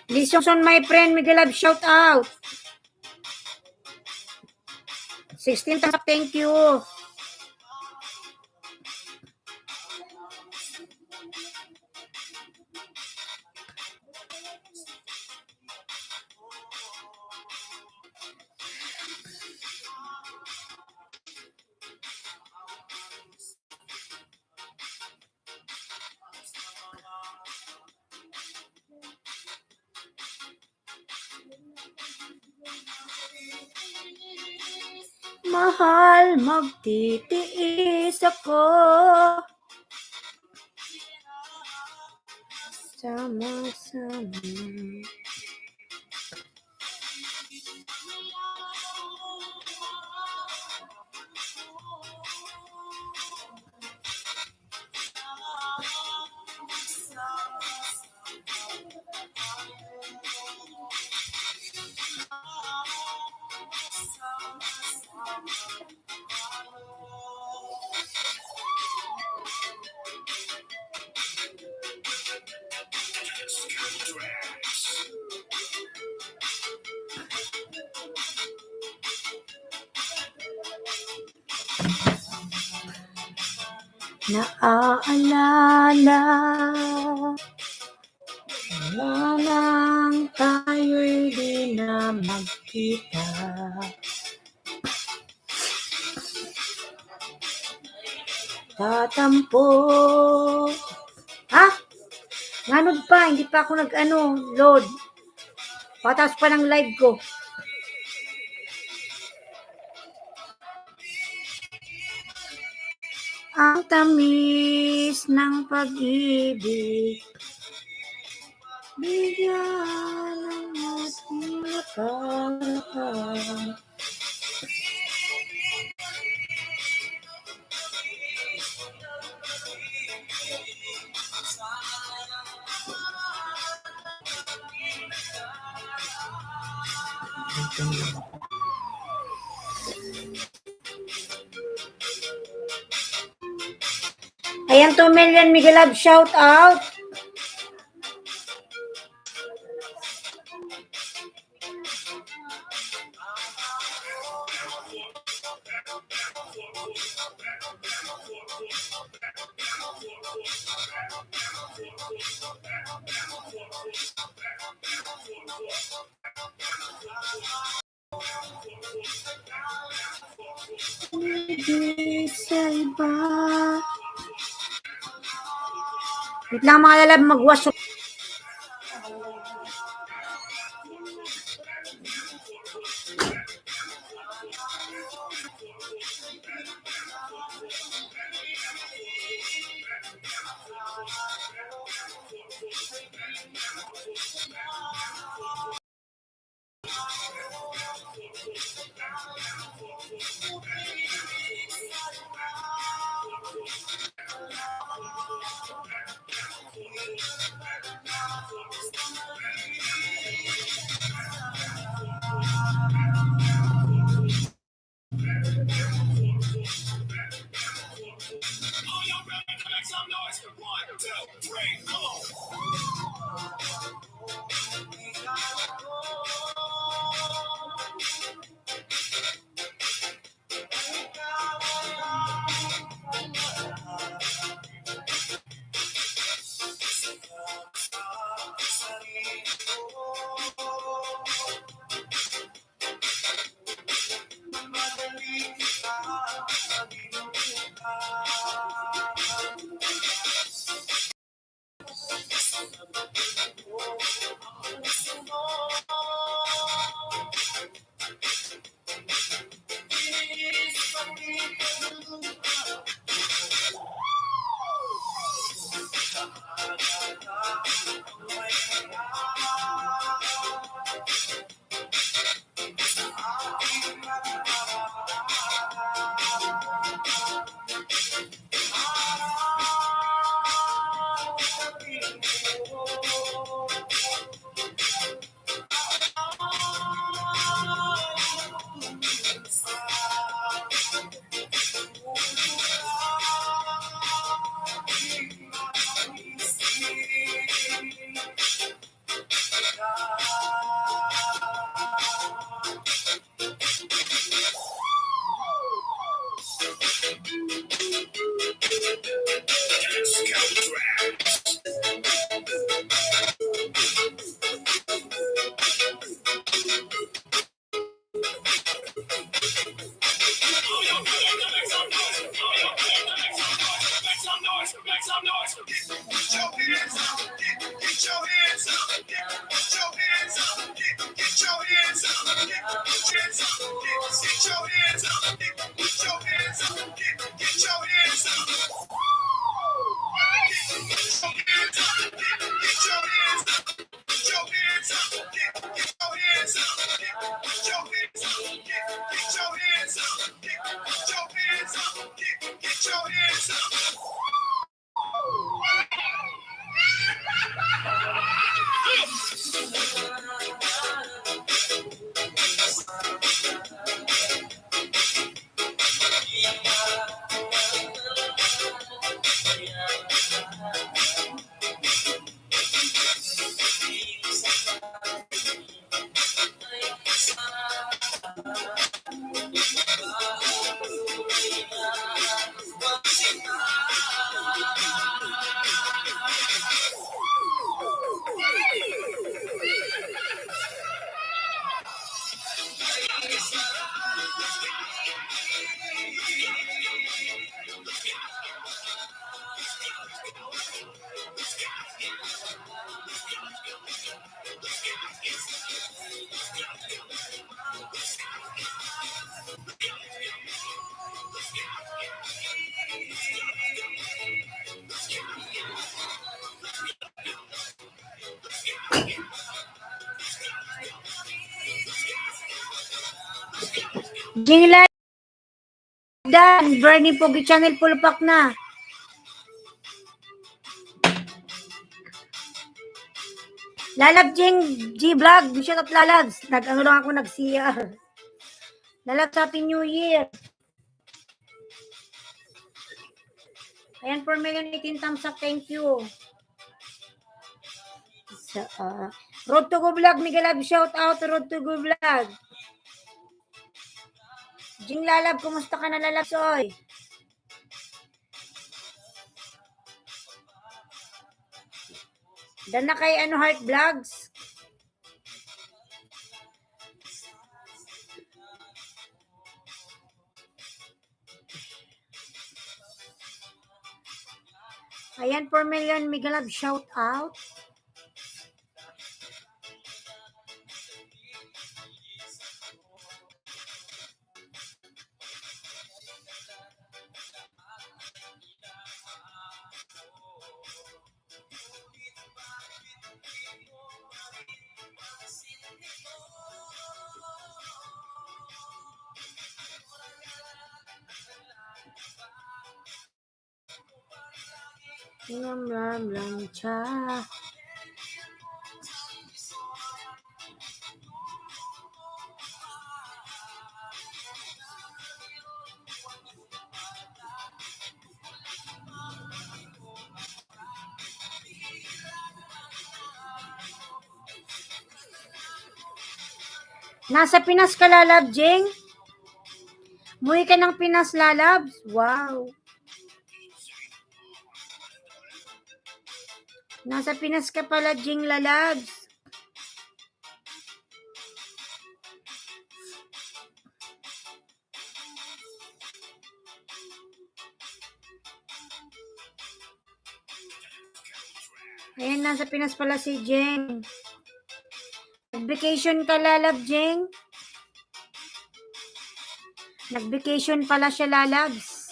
Lisongson, my friend, Miguelab, shout out. 16 thumbs up, thank you. Mahal, magtitiis ako. Sama-sama. Naaalala, wala lang tayo'y di na magkita. Tatampo. Ha? Nganod pa, hindi pa ako load. Patas pa ng live ko. Ang tamis ng pag-ibig, bigyan ng ating lakas. Ayan, 2 million Miguelab, shout out. Ibig sa iba. Wait lang mga lalab, magwaso. Jingla dan Bernie Pogi Channel pulpak na. Lalab Jing G Vlog, shout out Lalabs. Nag-ano lang ako nag-CR. Lalabs, Happy New Year. Ayan, 4,018,000 thumbs up, thank you. So, Road to Go Vlog, Miguel Lab, shout out Road to Go Vlog. Jing Lalab, kumusta ka na Lalabs, oy? Dan na kay Heart Vlogs. Ayan, 4 million Miguel Lab, shout out. Lang siya. Nasa Pinas ka, Lalab, Jing? Muwi ka ng Pinas, Lalabs? Wow. Nasa Pinas ka pala, Jing, Lalabs. Ayan, nasa Pinas pala si Jing. Nag-vacation ka, Lalab, Jing? Nag-vacation pala siya, Lalabs.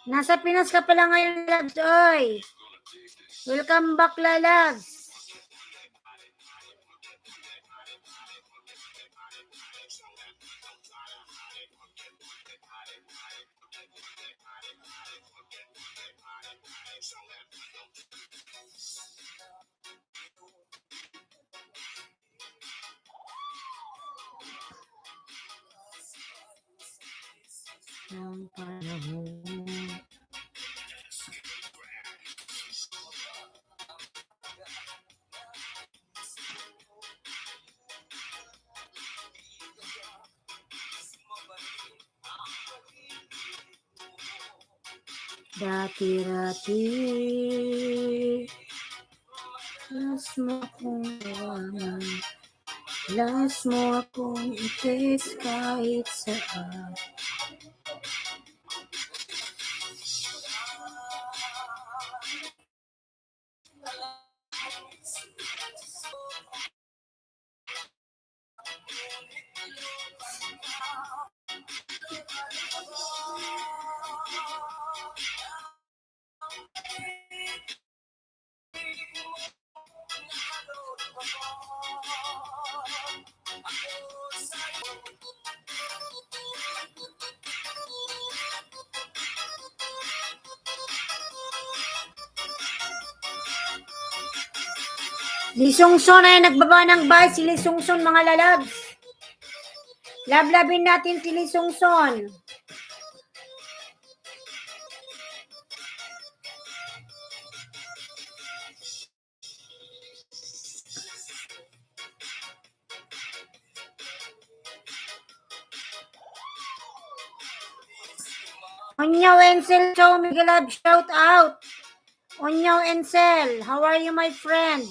Nasa Pinas ka pala ngayon, Lalabs. Oy! Welcome back, Lalabs. Ang panahon. Dati-rati, las mo akong tawanan, las mo akong i-text kahit saan. Lisungson ay nagbaba ng bye si Lisungson, mga lalabs. Lablabin natin si Lisungson. Onyo Encel, show me love, shout out. Onyo Encel, how are you, my friend?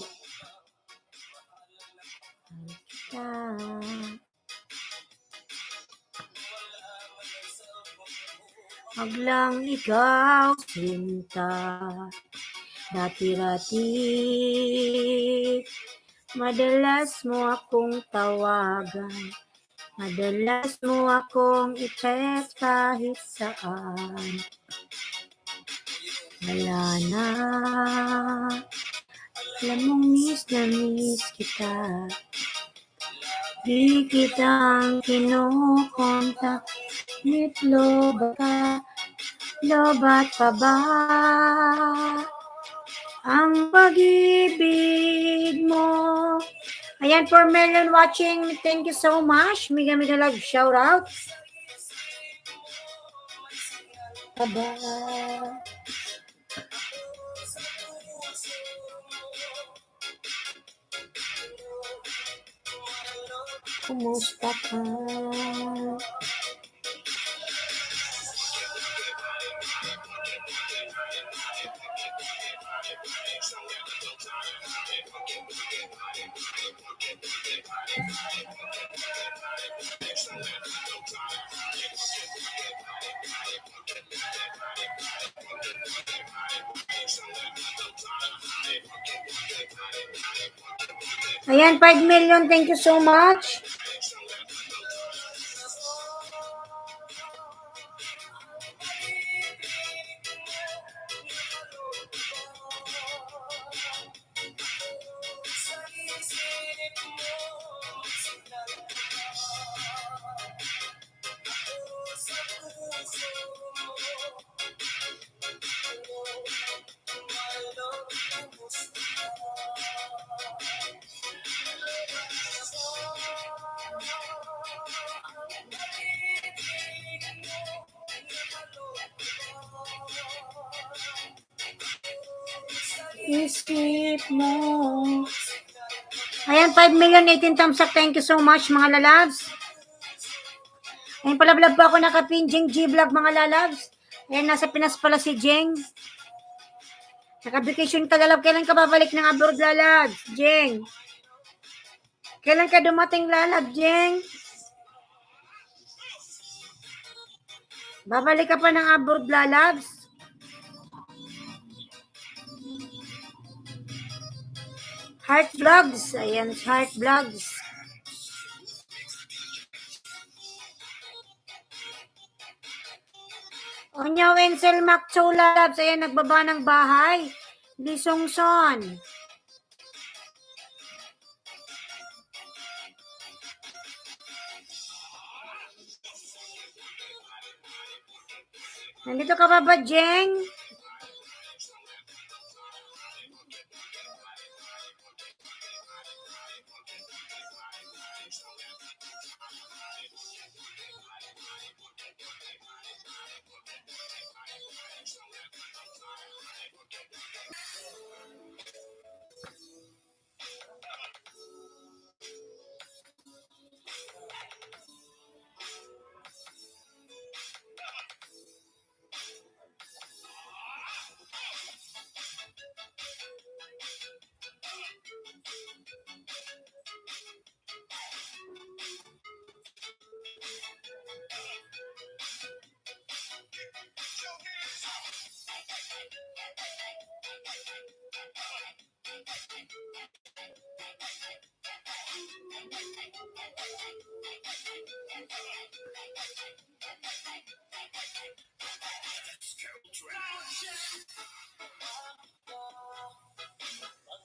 Wag lang ikaw, sinta, dati-rati, madalas mo akong tawagan, madalas mo akong i-text kahit saan. Wala na, alam mong miss na miss kita, di kitang kinukontak, nit lobat pa ba ang pag-ibig mo? Ayan, for million watching, thank you so much. Mega love, shout out. Aba. Kumusta ka? Ayan, 5 million. Thank you so much. Skip mo. Ayan, 5,018,000 thumbs up. Thank you so much, mga lalabs. Ayan, pala-vlog pa ako nakapin, Jeng G-Vlog, mga lalabs. Ayan, nasa Pinas pala si Jeng. Naka-vacation ka, lalab. Kailan ka babalik ng abroad, lalabs? Jeng. Kailan ka dumating, lalab, Jeng? Babalik ka pa ng abroad, lalabs? Heart Vlogs. Ayan, Heart Vlogs. Onyo Wenzel Maccho, lalabs. Ayan, nagbaba ng bahay. Lisongson. Nandito ka ba, Jeng?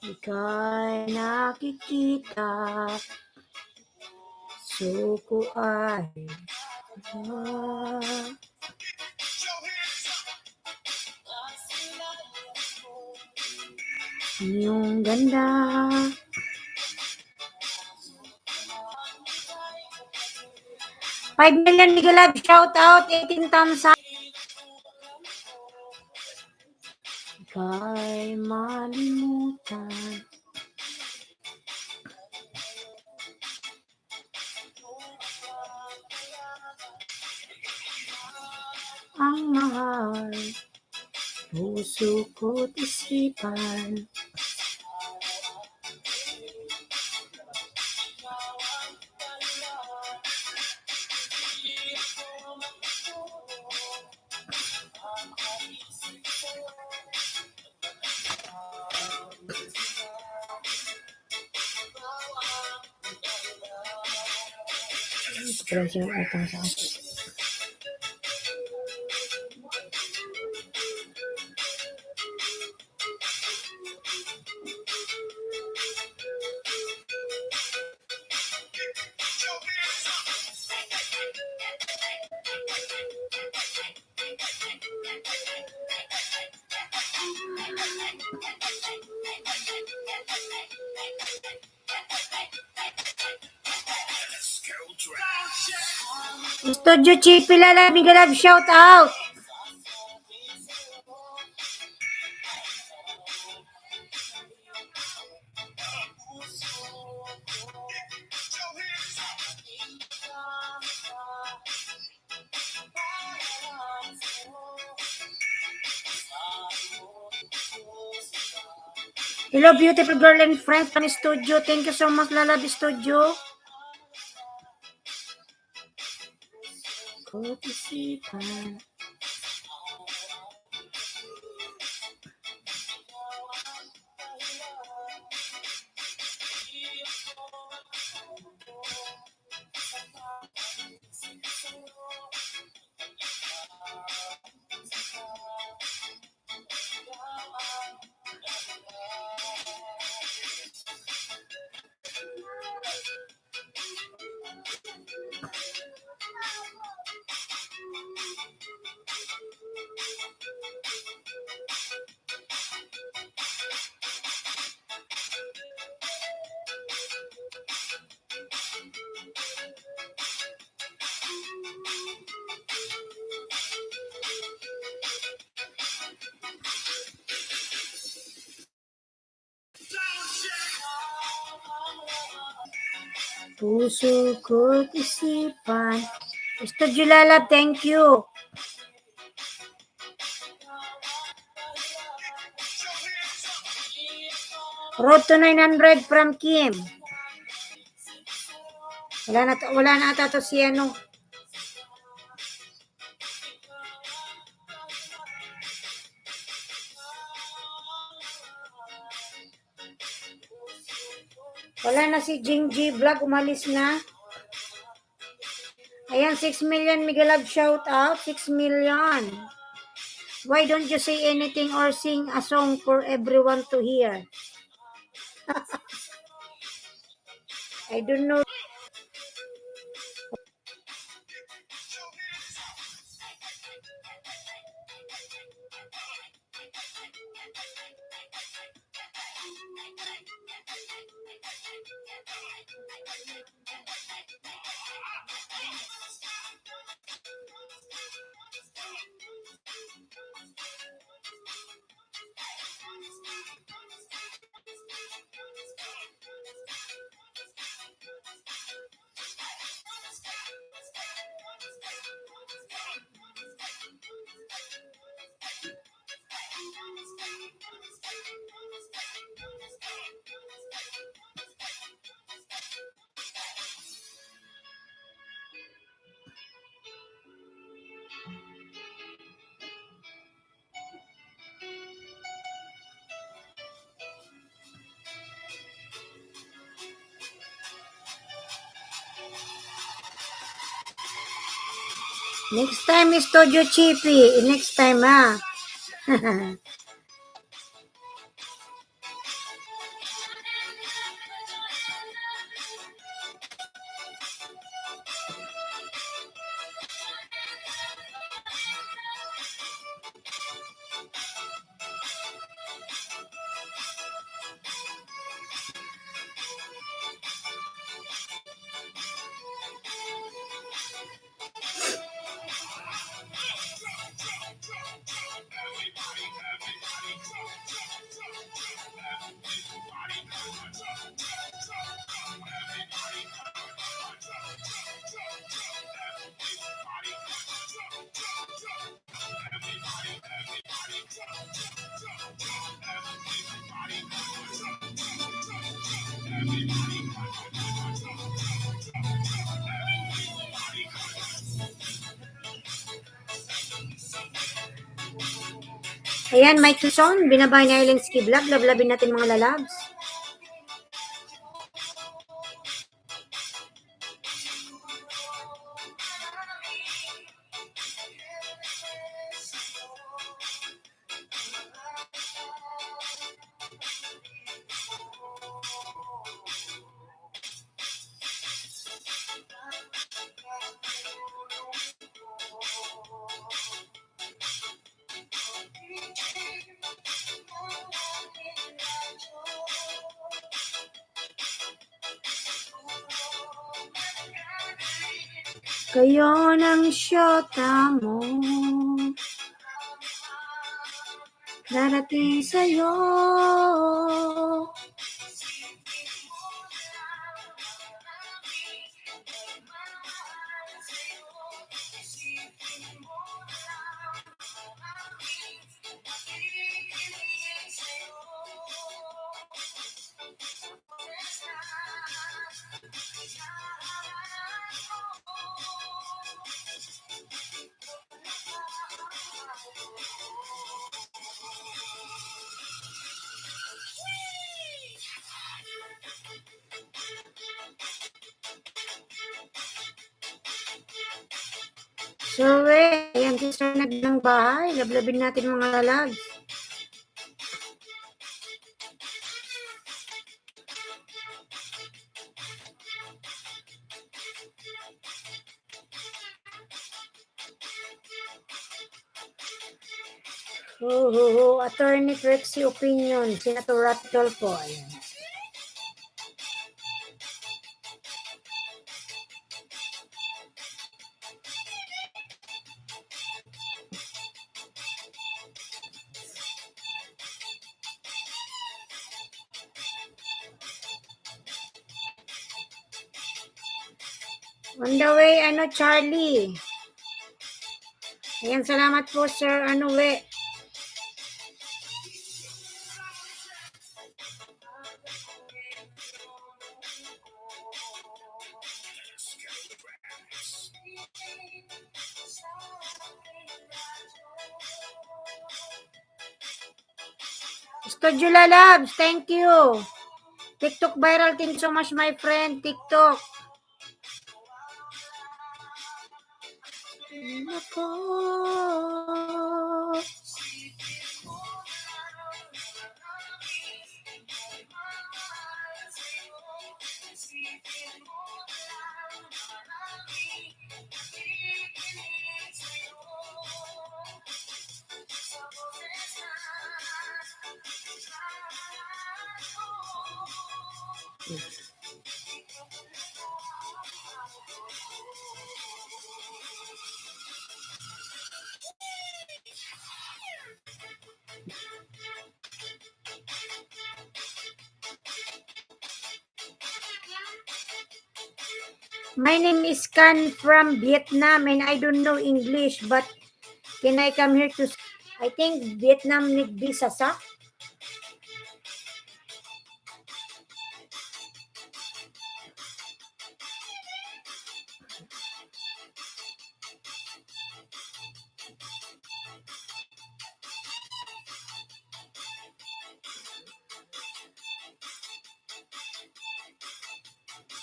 Ika'y nakikita, suko ay iyong ganda. $5 million Miguelab, shout out, 18 thumbs up. Ika'y malimutan. Ang mahal, puso ko't isipan. Pero siya itong sa akin. Studio Chippy, lalab, Miguelab, shout out. Hello, beautiful girl and friends from studio. Thank you so much, lalab, studio. Ko't isipan. Puso ko't isipan. Studio Lalab, thank you. Road to 900 from Kim. Wala na ata to si ano. Wala na si Jing G Vlog, umalis na. Ayan, 6 million Miguelab shout out, 6 million. Why don't you say anything or sing a song for everyone to hear? I don't know. Next time is Studio Chippy. Next time, ha? Ayan, Mike Tucson, binabay ni Ailenski Vlog. Lablabin natin mga lalabs. Kayo ng syota mo, darating sa'yo. Sure, ayan si Sir ng bahay. Lablabin natin mga lalabs. Attorney Trixie Opinion, Senator Rapi Tulfo. Ayan. On the way, Charlie. Ayan, salamat po, Sir, we. Studio Labs, thank you. TikTok viral, thank you so much, my friend. TikTok. Nako. My name is Can from Vietnam and I don't know English, but can I come here to... I think Vietnam need visa, sa?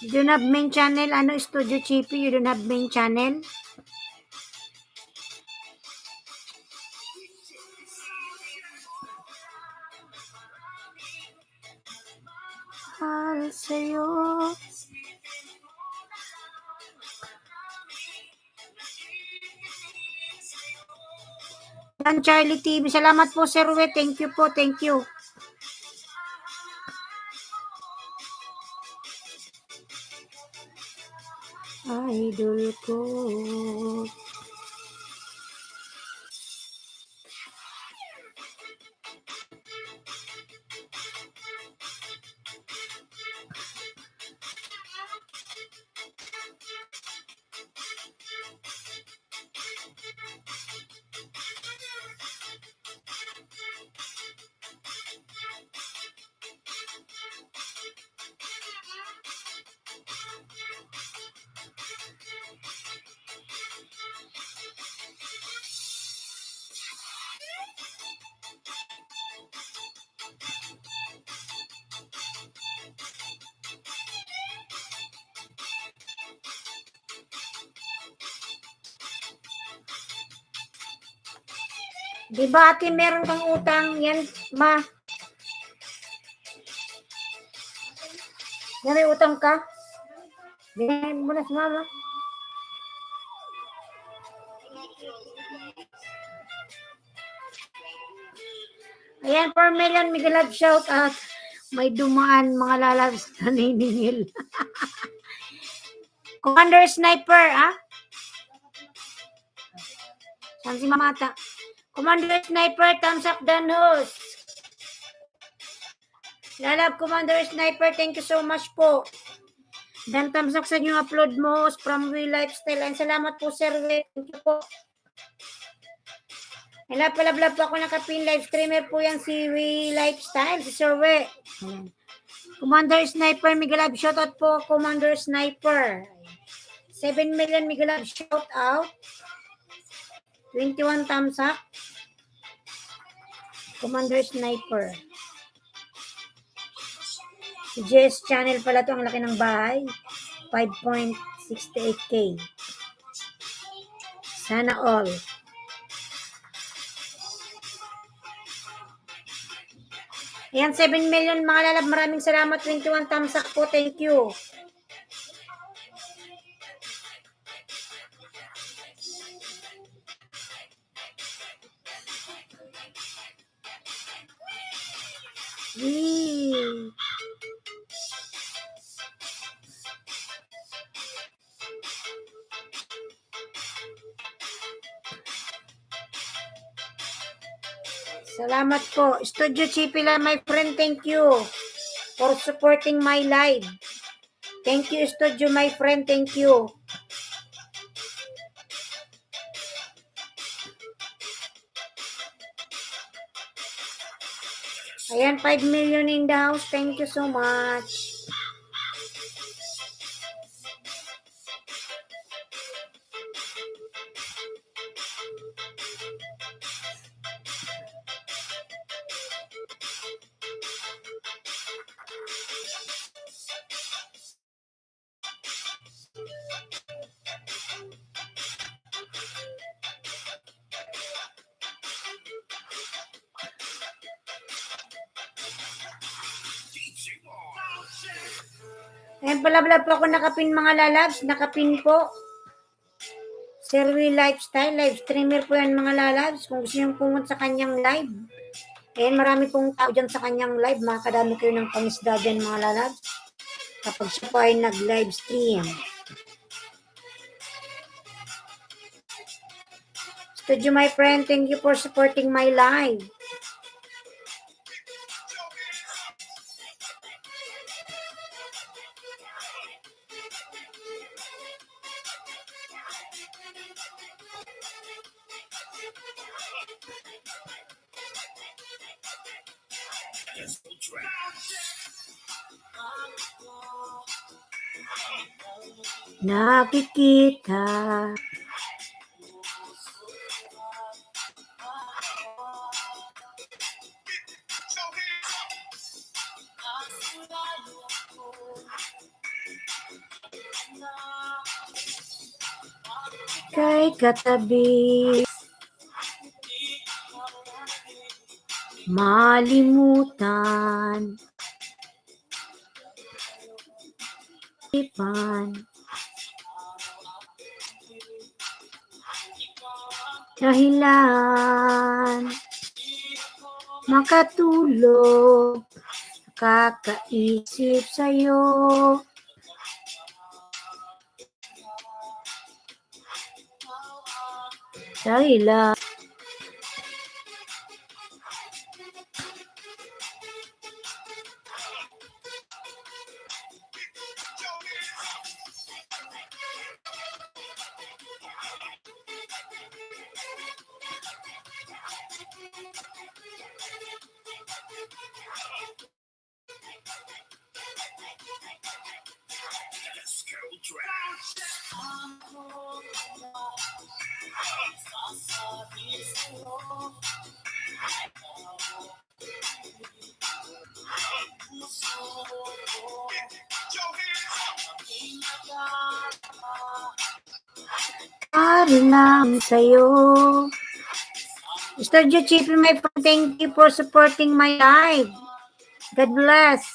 You don't have main channel, Studio Chippy, you don't have main channel? Mahal sa'yo. Dan Charlie TV, salamat po, Sir We. Thank you po, thank you. Idol ko. Di ba ate, meron kang utang? Yan, ma. Yan, may utang ka? Bigyan mo na sa mama. Ayan, 4 million, Miguel, shout out. May dumaan mga lalabs na niningil. Commander Sniper, Saan si Mamata? Commander Sniper, thumbs up, Danhos. Lalab, Commander Sniper, thank you so much po. Dan thumbs up sa inyong upload mo from We Lifestyle. And salamat po, Sir We. Thank you po. Palabla po ako nakapin live streamer po yan si We Lifestyle, si Sir We. Commander Sniper, Miguel, shoutout po, Commander Sniper. 7 million, Miguel, shoutout. 21 thumbs up. Commander Sniper. Si JS Channel pala to, ang laki ng bahay. 5.68K. Sana all. Ayan, 7 million mga lalab. Maraming salamat. 21 thumbs up po. Thank you. Salamat po. Studio Chipila, my friend, thank you for supporting my live. Thank you, studio, my friend. Thank you. Ayan, 5 million in the house. Thank you so much. Ayan pala po ako nakapin mga lalabs. Nakapin po. Serwi Lifestyle. Live streamer po yan mga lalabs. Kung gusto nyo pumunta sa kanyang live. Ayan, marami pong tao dyan sa kanyang live. Makakadami kayo ng pangisda dyan mga lalabs. Kapag siya po ay nag-live stream. Studio, my friend, thank you for supporting my live. Nakikita kay katabi, malimutan, ipan, dahilan, makatulog, kakaisip sa'yo. Dahilan. Para lang sa'yo. Studio Chief, my friend, thank you for supporting my live. God bless.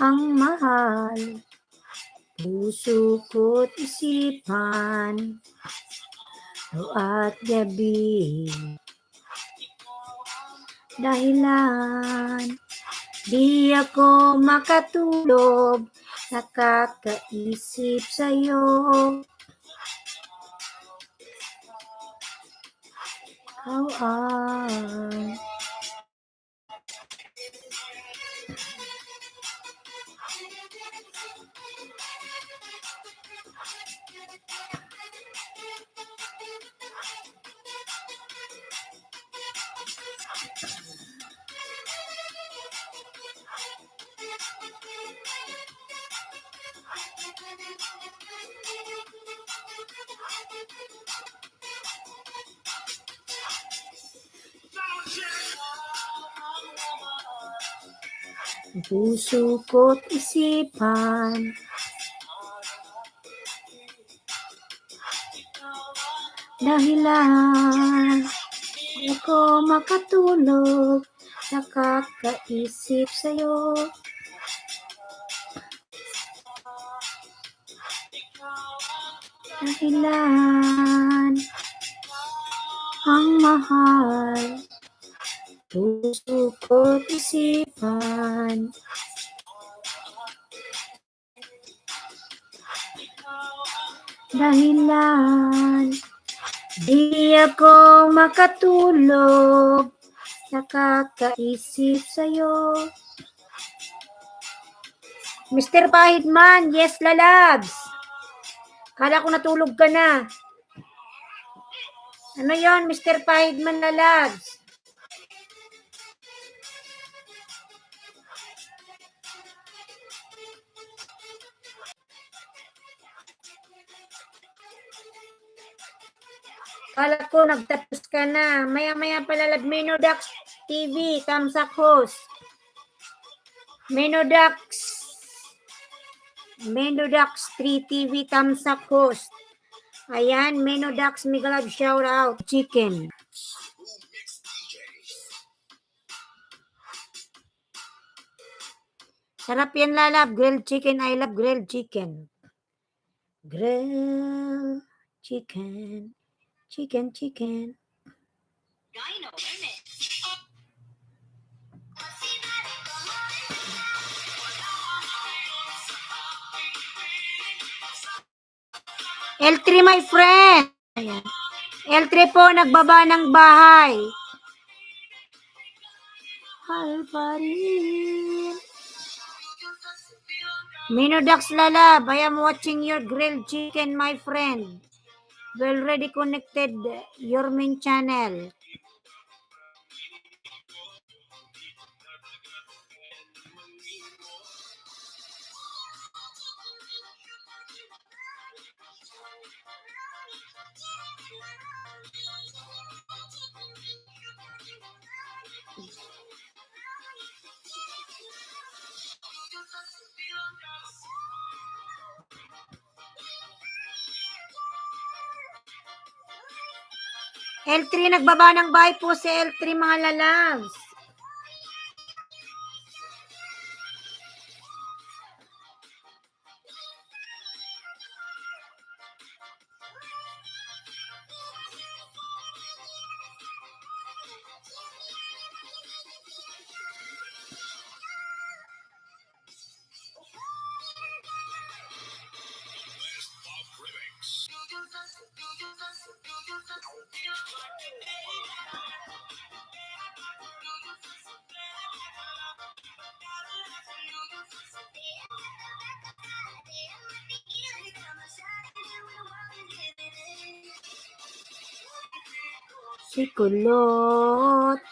Ang mahal, puso ko't isipan, araw at gabi. Dahilan, di ako makatulog, nakakaisip sa'yo. Ikaw ay puso ko't isipan, dahilan, di ako makatulog, nakakaisip sa'yo. Dahilan, ang mahal, puso ko't isipan, dahilan, di ako makatulog, nakakaisip sa'yo. Mr. Pahidman, yes lalabs. Kala ko natulog ka na. Ano yon, Mr. Pahidman lalabs? Kala ko nagtapos ka na. Maya-maya pala lab. Menodax TV, Tamsak host. Menodax 3 TV, Tamsak host. Ayan, Menodax, Migalab, shout out. Chicken. Sarap yan lalab. Grilled chicken. I love grilled chicken. Grilled chicken. Chicken. Dino Limit. L3 my friend. Ayan. L3 po nagbaba ng bahay. Halparin. Minodax lalab. I am watching your grilled chicken, my friend. Well ready connected your main channel. L3 nagbaba ng bahay po si L3 mga lalabs. Si Kulot.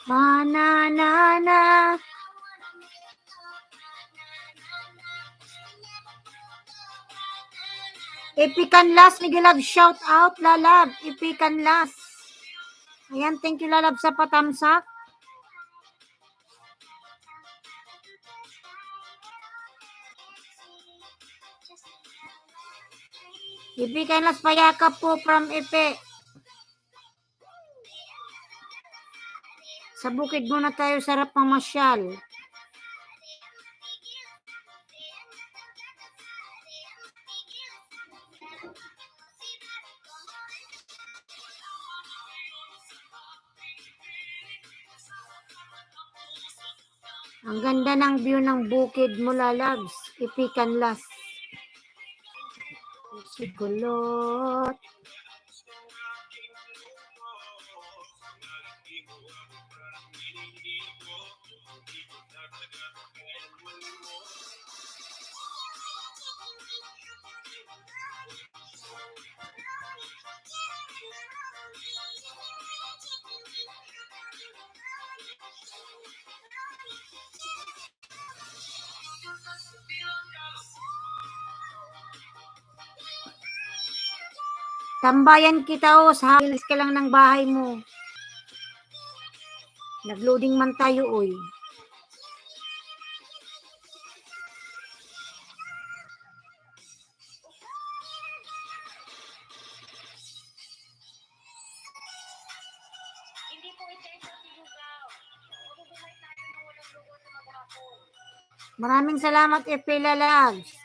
Mananana. Ipikan last, Miguelab, shout out, lalab. Ipikan last. Ayan, thank you, lalab, sa patamsak. Ipikan last, payakap po from Ipe. Sa bukid muna tayo, sarap mamasyal. Ang ganda ng view ng bukid mo, lalabs. Ipikan last. Si Kulot. Tambayan kita o, sa halis ka lang ng bahay mo. Nagloading man tayo oy. Maraming salamat, Epila Labs.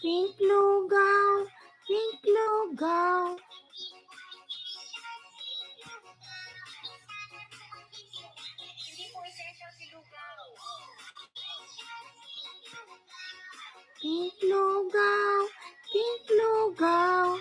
Pink lugaw, pink lugaw. Pink lugaw, pink lugaw.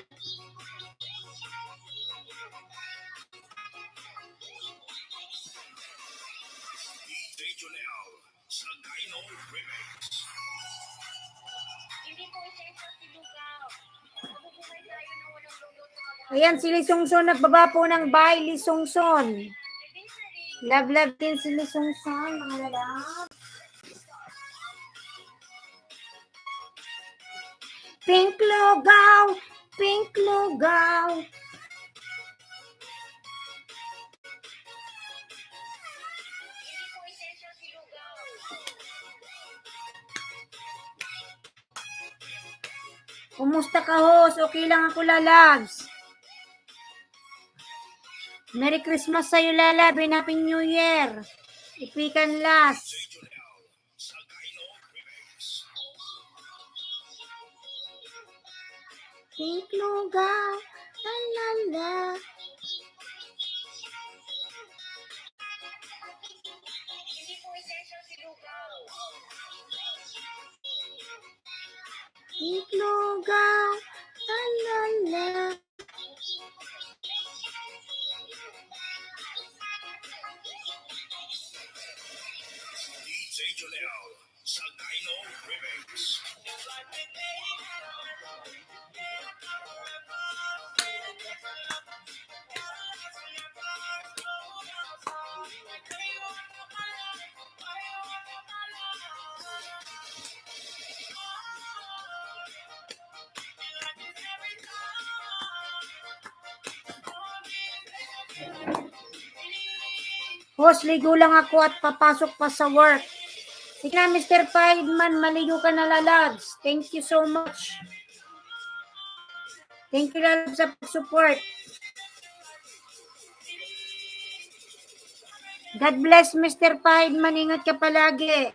Ayan, si Lisongson nagbaba po ng bye, Lisongson. Love din si Lisongson, mga lalab. Pink lugaw, pink lugaw. Kumusta ka, host? Okay lang ako, lalabs. Merry Christmas sa'yo, lalab, and Happy New Year. If we can last. Pink lugaw, la la la. Pink lugaw, la la la. Host, ligo lang ako at papasok pa sa work. Sige na, Mr. Piedman, maligo ka na, lalabs. Thank you so much. Thank you, lalabs, sa support. God bless, Mr. Piedman. Ingat ka palagi.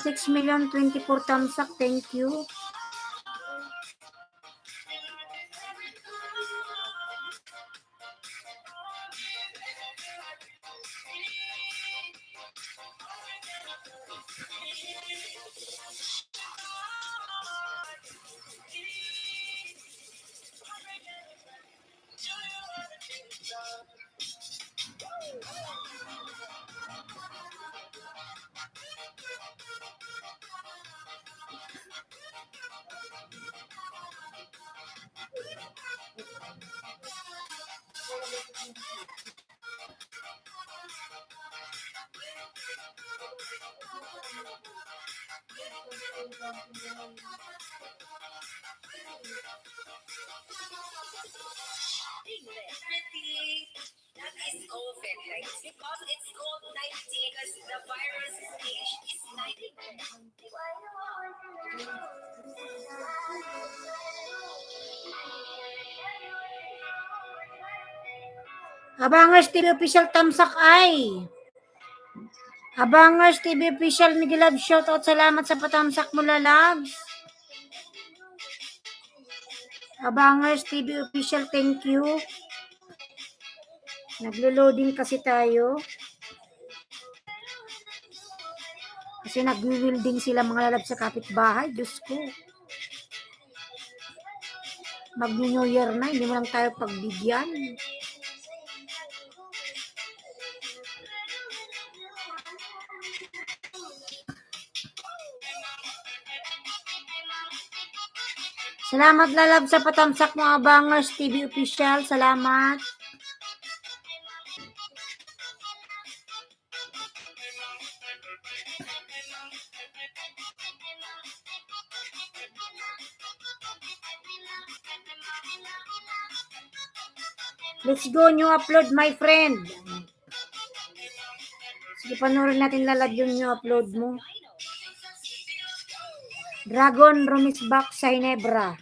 $6,024,000 thumbs up. Thank you. That is COVID, right? Because it's COVID-19, because the virus stage is 19. Abangers TV official tamsak ay. Abangers TV official Miguel, shoutout, salamat sa patamsak mo, lalabs. Abangers TV official, thank you. Naglo-loading kasi tayo. Kasi nag-wielding sila, mga lalabs, sa kapitbahay. Diyos ko. Mag-New Year na, hindi mo lang tayo pagbigyan. Salamat lalab sa patamsak mo, Abangers TV Official. Salamat. Let's go, new upload, my friend. Sige, panoorin natin lalab yung new upload mo. Dragon Rumisbak sa Hinebra.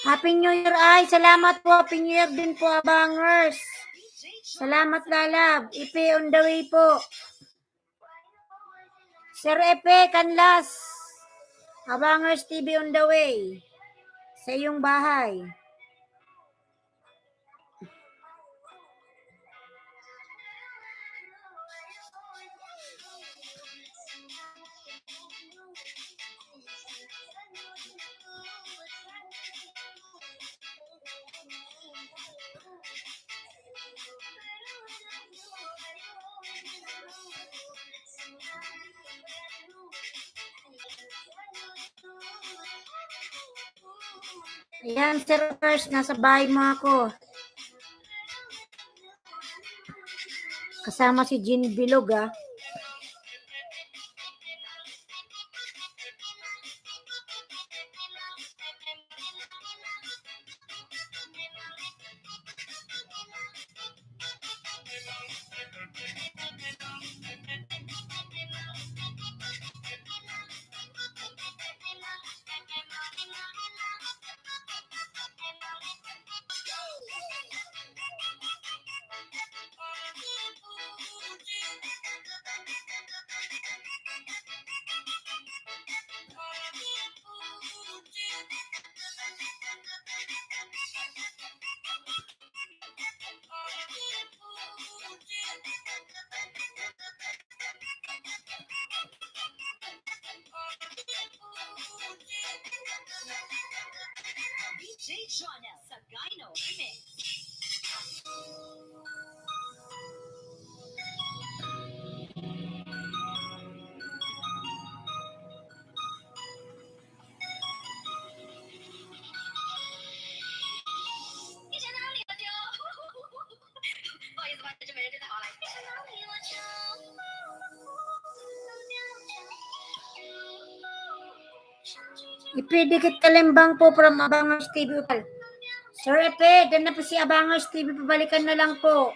Happy New Year ay. Salamat po. Happy New Year din po, Abangers. Salamat lalab. Ipe on the way po. Sir Epe, Kanlas. Abangers TV on the way. Sa iyong bahay. Ayan, Sir First, nasa bahay mo ako. Kasama si Jean Bilog, ah. DJ Jonel Sagayno Remix. Ipidikit kalimbang po from Abangers TV. Sir Epe, dyan na po si Abangers TV. Pabalikan na lang po.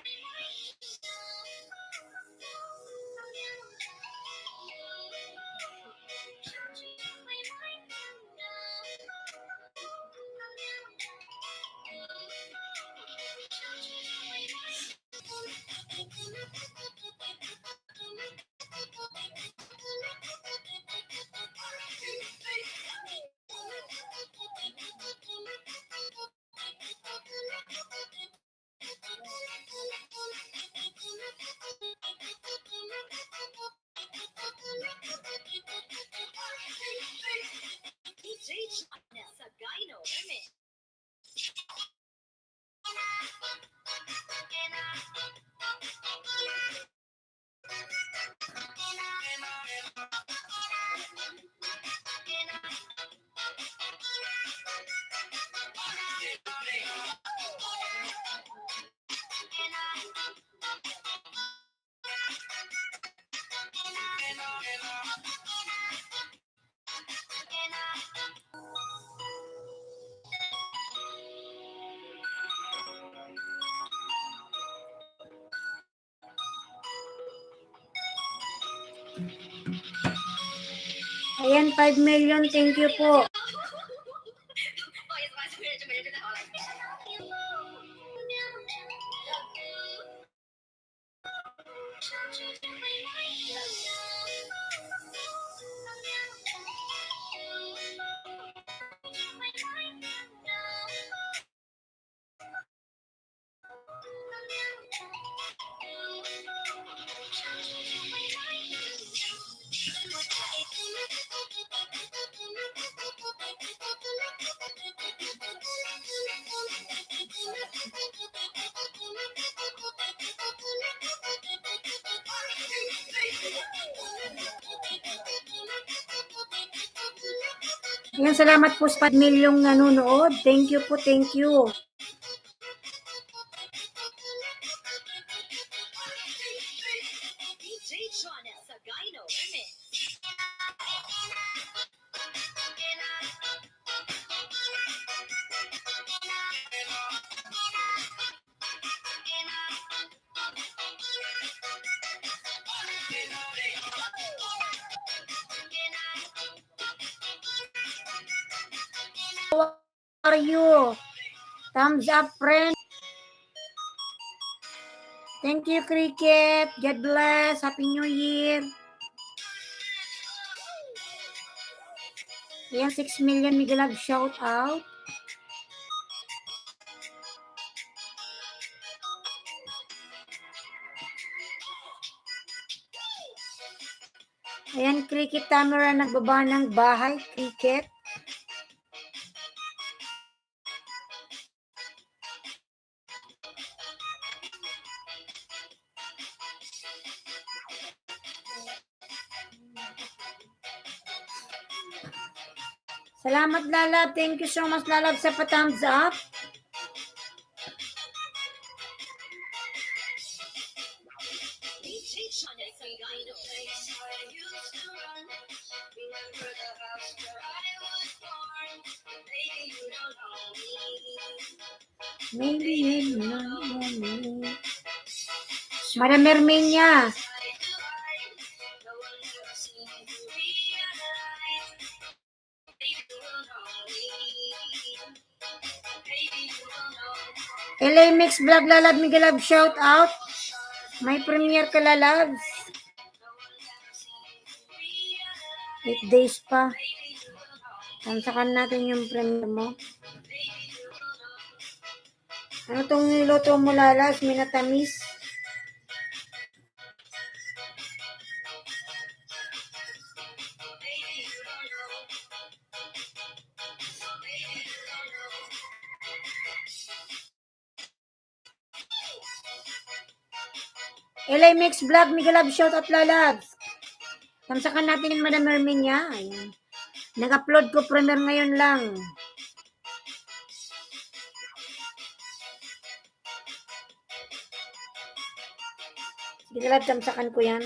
DJ Jonel Sagayno Remix. Ayan, 5 million. Thank you po. Ayan, salamat po sa 5 milyong nanonood. Thank you po, thank you. DJ Jonas Sagayno Remix. How are you? Thumbs up, friend. Thank you, Cricket. God bless. Happy New Year. Ayan, 6 million Mega Love shout out. Ayan, Cricket Tamara nagbaba ng bahay. Cricket. Salamat, Lalab. Thank you so much, Lalab, sa pa-thumbs up. DJ Jonas Sagayno Remix. Remember the house where I was born. Baby, you don't know me. Maybe you know me. Madam Herminia. No one ever seemed to realize. Baby, you will know me. Baby, you will know. LA Mix Vlog, Lalab, Mega Love shout out. May premiere ka, Lalabs. 8 days pa. Tamsakan natin yung premiere mo. Ano tong niluto mo, Lalabs? Minatamis. LA Mix Vlog, Mega Love shout out, Lalabs. Tamsakan natin yung Madam Herminia. Ayan. Nag-upload ko premiere ngayon lang. Sige, Lalabs, tamsakan ko yan.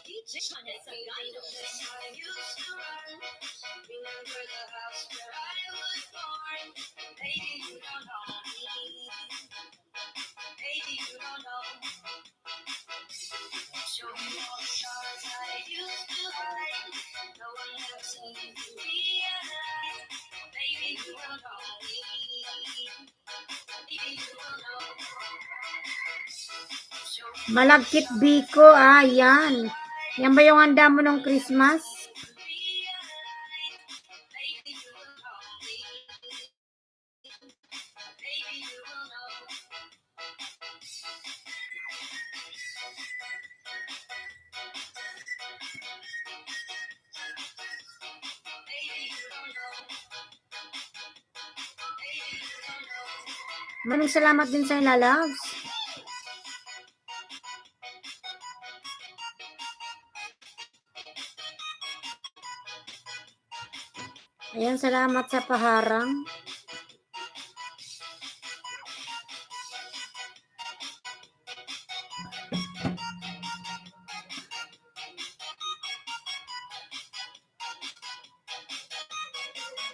DJ Jonas Sagayno Remix. Remember the house where I was born. Baby, you don't know me. Baby, you don't know. Show me all the stars I used to hide. No one ever seemed to realize. Baby, you don't know me. Baby, you don't know. Show me Malagkit Biko, yan. Yan ba yung handa mo ng Christmas? baby, you will know me. Baby, you will know. Baby, you don't know. Baby, you don't know. Maraming salamat din sa Lalabs. Ayan, salamat sa paharang.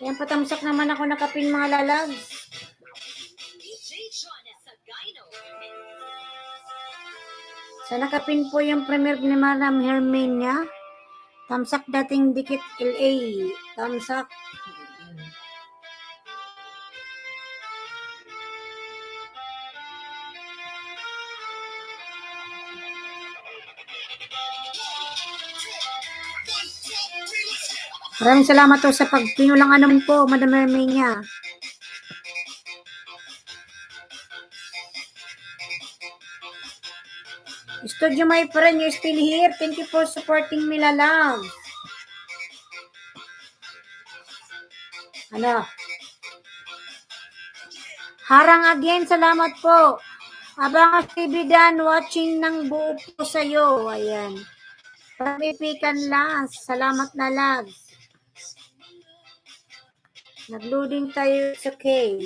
Ayan, patamsak naman ako nakapin, mga Lalabs. DJ Jonas Sagayno Remix. Sa nakapin po yung premiere ni Madam Herminia. Tamsak dating dikit LA. Tamsak. Maraming salamat po sa pagpinulang anom po, Madam Herminia. Studio, my friend, you're still here. Thank you for supporting me, Lalabs. Ano? Harang again, salamat po. Abang TV Dan, watching ng buo po sa'yo. Ayan. Pamipikan Las. Salamat na Labs. Nag-loading tayo sa K.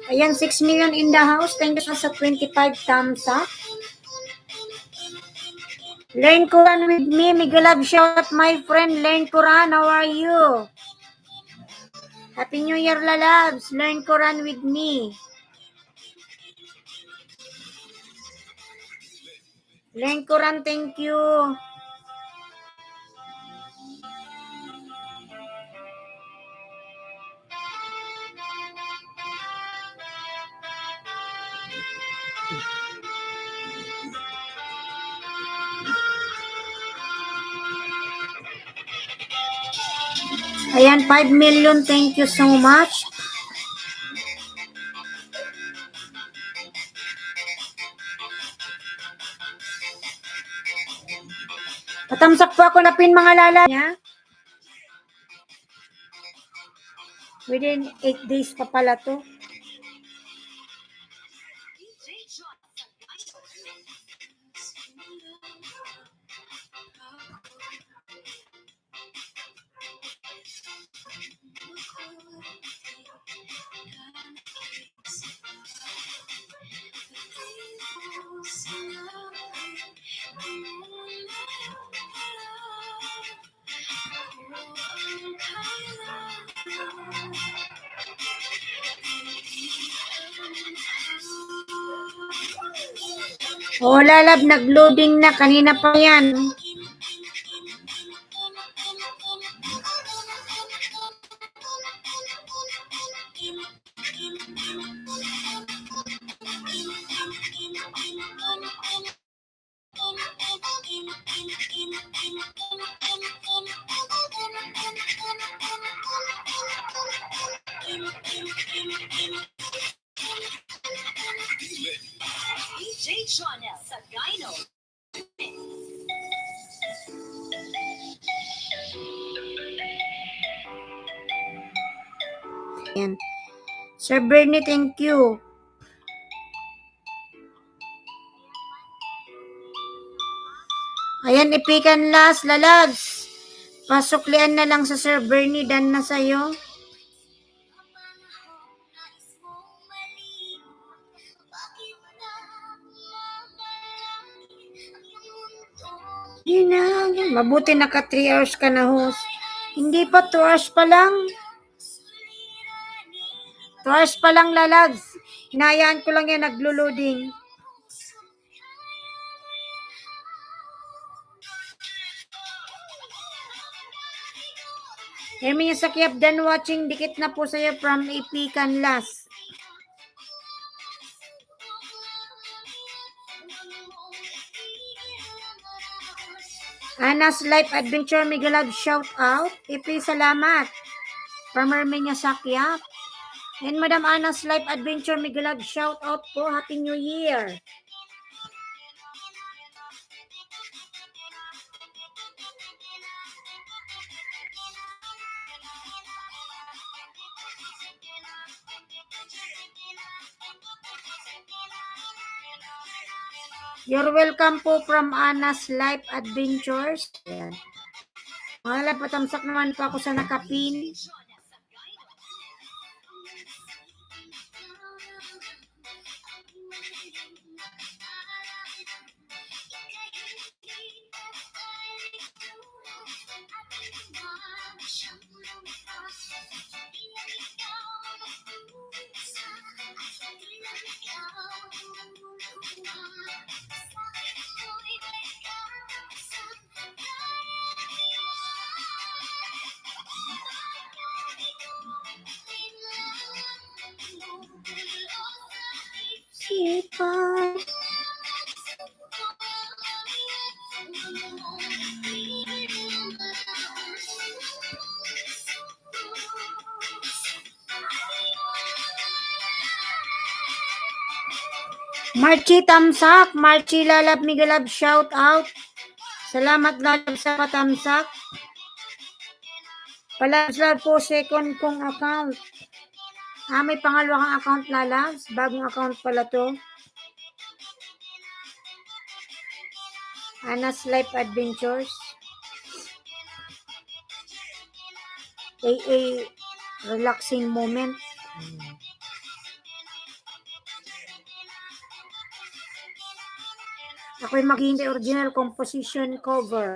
Ayan, 6 million in the house. Thank you sa 25 thumbs up. Learn Quran with me. Miguel love shout my friend Learn Quran. How are you? Happy New Year, lalabs. Learn Quran with me. Learn Quran, thank you. Ayan, 5 million. Thank you so much. Patamsak po ako na pin mga lala niya. Within 8 days pa pala to. Oh, lalab, nag-loading na. Kanina pa yan. DJ Jonel sa Gyno. Ayan. Sir Bernie, thank you. Ayan, ipikan last, lalabs. Pasuklian na lang sa Sir Bernie, dan na sa'yo. Mabuti naka 3 hours ka na, host. Hindi pa, 2 hours pa lang. 2 hours pa lang, lalabs. Hinayaan ko lang yan, naglo-loading. Hermia Sakyap, done watching. Dikit na po sa'yo from Ipikan Las. Anas Life Adventure, Migalab, shout out. Ipi, salamat. From Hermia Sakyap. And Madam Anas Life Adventure, Migalab, shout out po. Happy New Year. You're welcome po from Anas Life Adventures. Ayan. Mga patamsak naman po ako sa nakapin. bye. Marchi Tamsak, Marchi Lalab Migalab, shout out. Salamat Lalab sa patamsak. Palabs po second kong account. May pangalawa kang account Lalabs. Bagong account pala to. Anas Life Adventures. AA Relaxing Moment. Ako'y maghihintay original composition cover.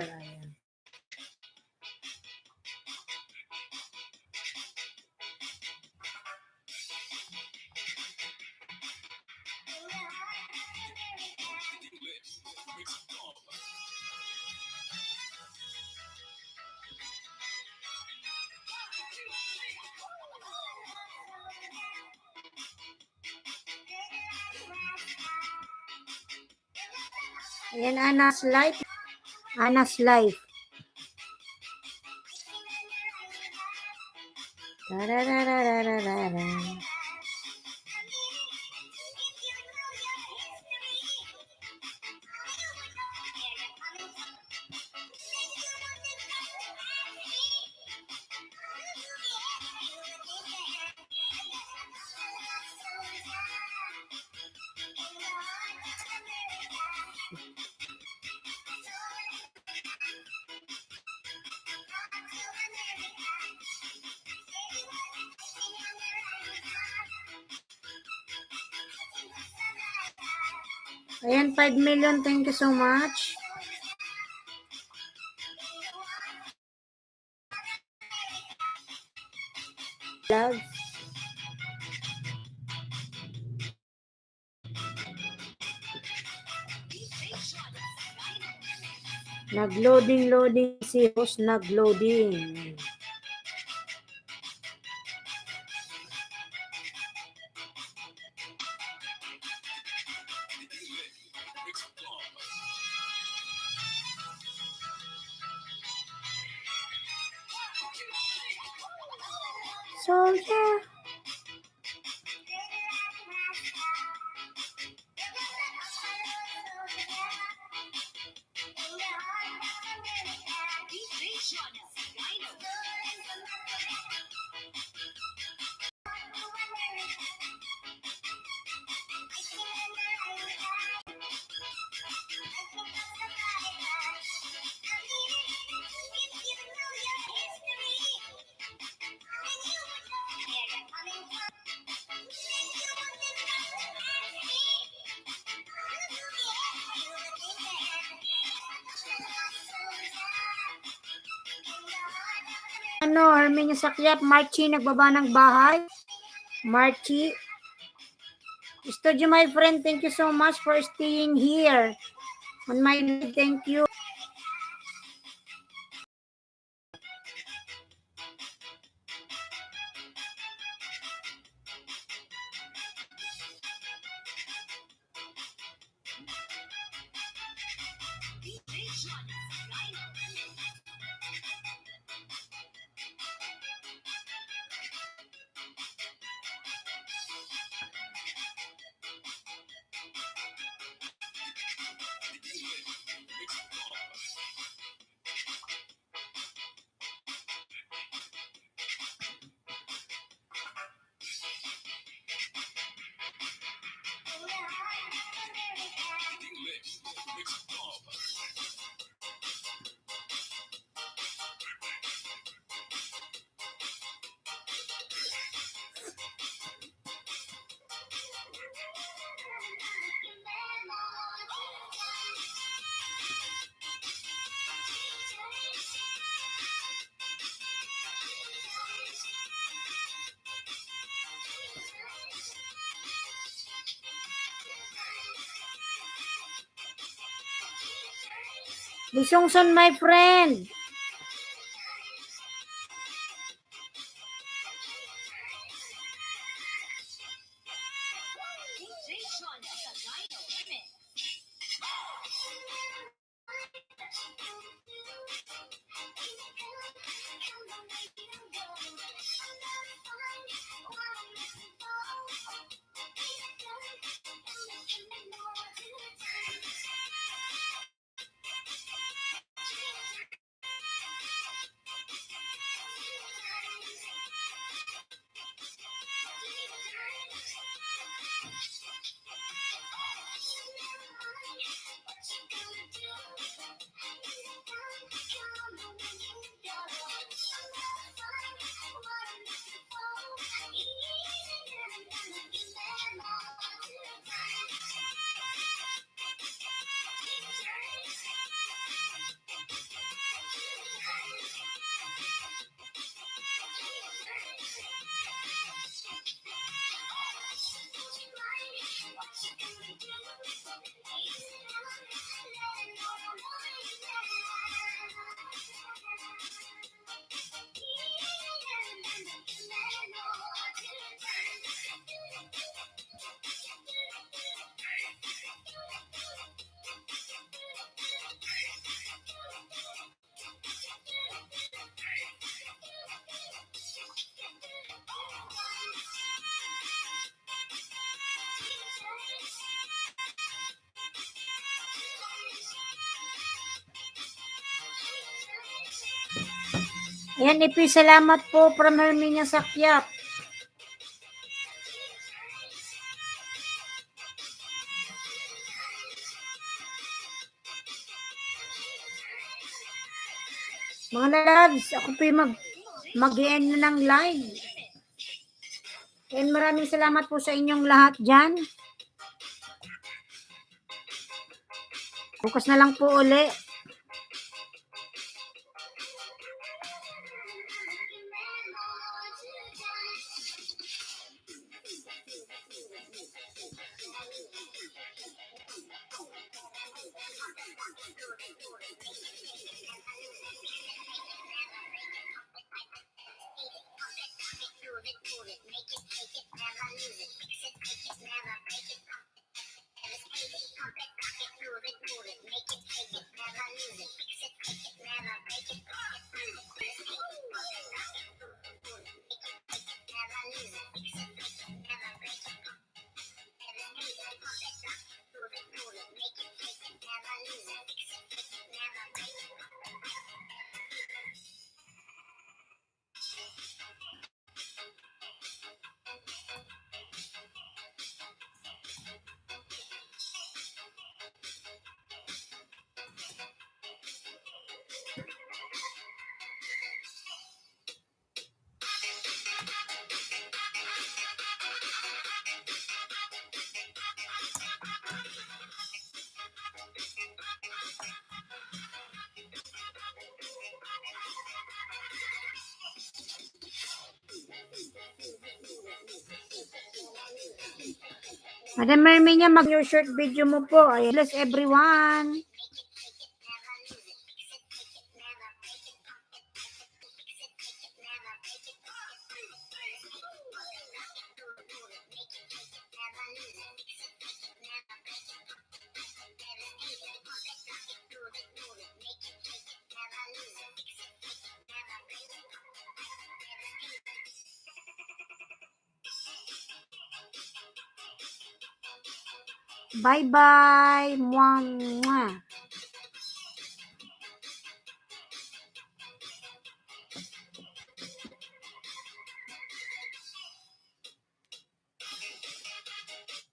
Ayan, Anas Life. Anas Life. Tarararararara. Ayan, 5 million. Thank you so much. Love. Nag-loading si host. Nag-loading. So, yeah. Herminia Sakyap, Marchi, nagbaba ng bahay. Marchi. Studio, my friend, thank you so much for staying here. On my live, thank you. Lisongson, my friend. Ayan, Ipi, salamat po from Herminia Sakyat. Mga loves, ako po yung mag-end na ng live. And maraming salamat po sa inyong lahat dyan. Bukas na lang po uli. Madam Herminia, mag-your short video mo po. Bless everyone. Bye-bye. Mwah, mwah.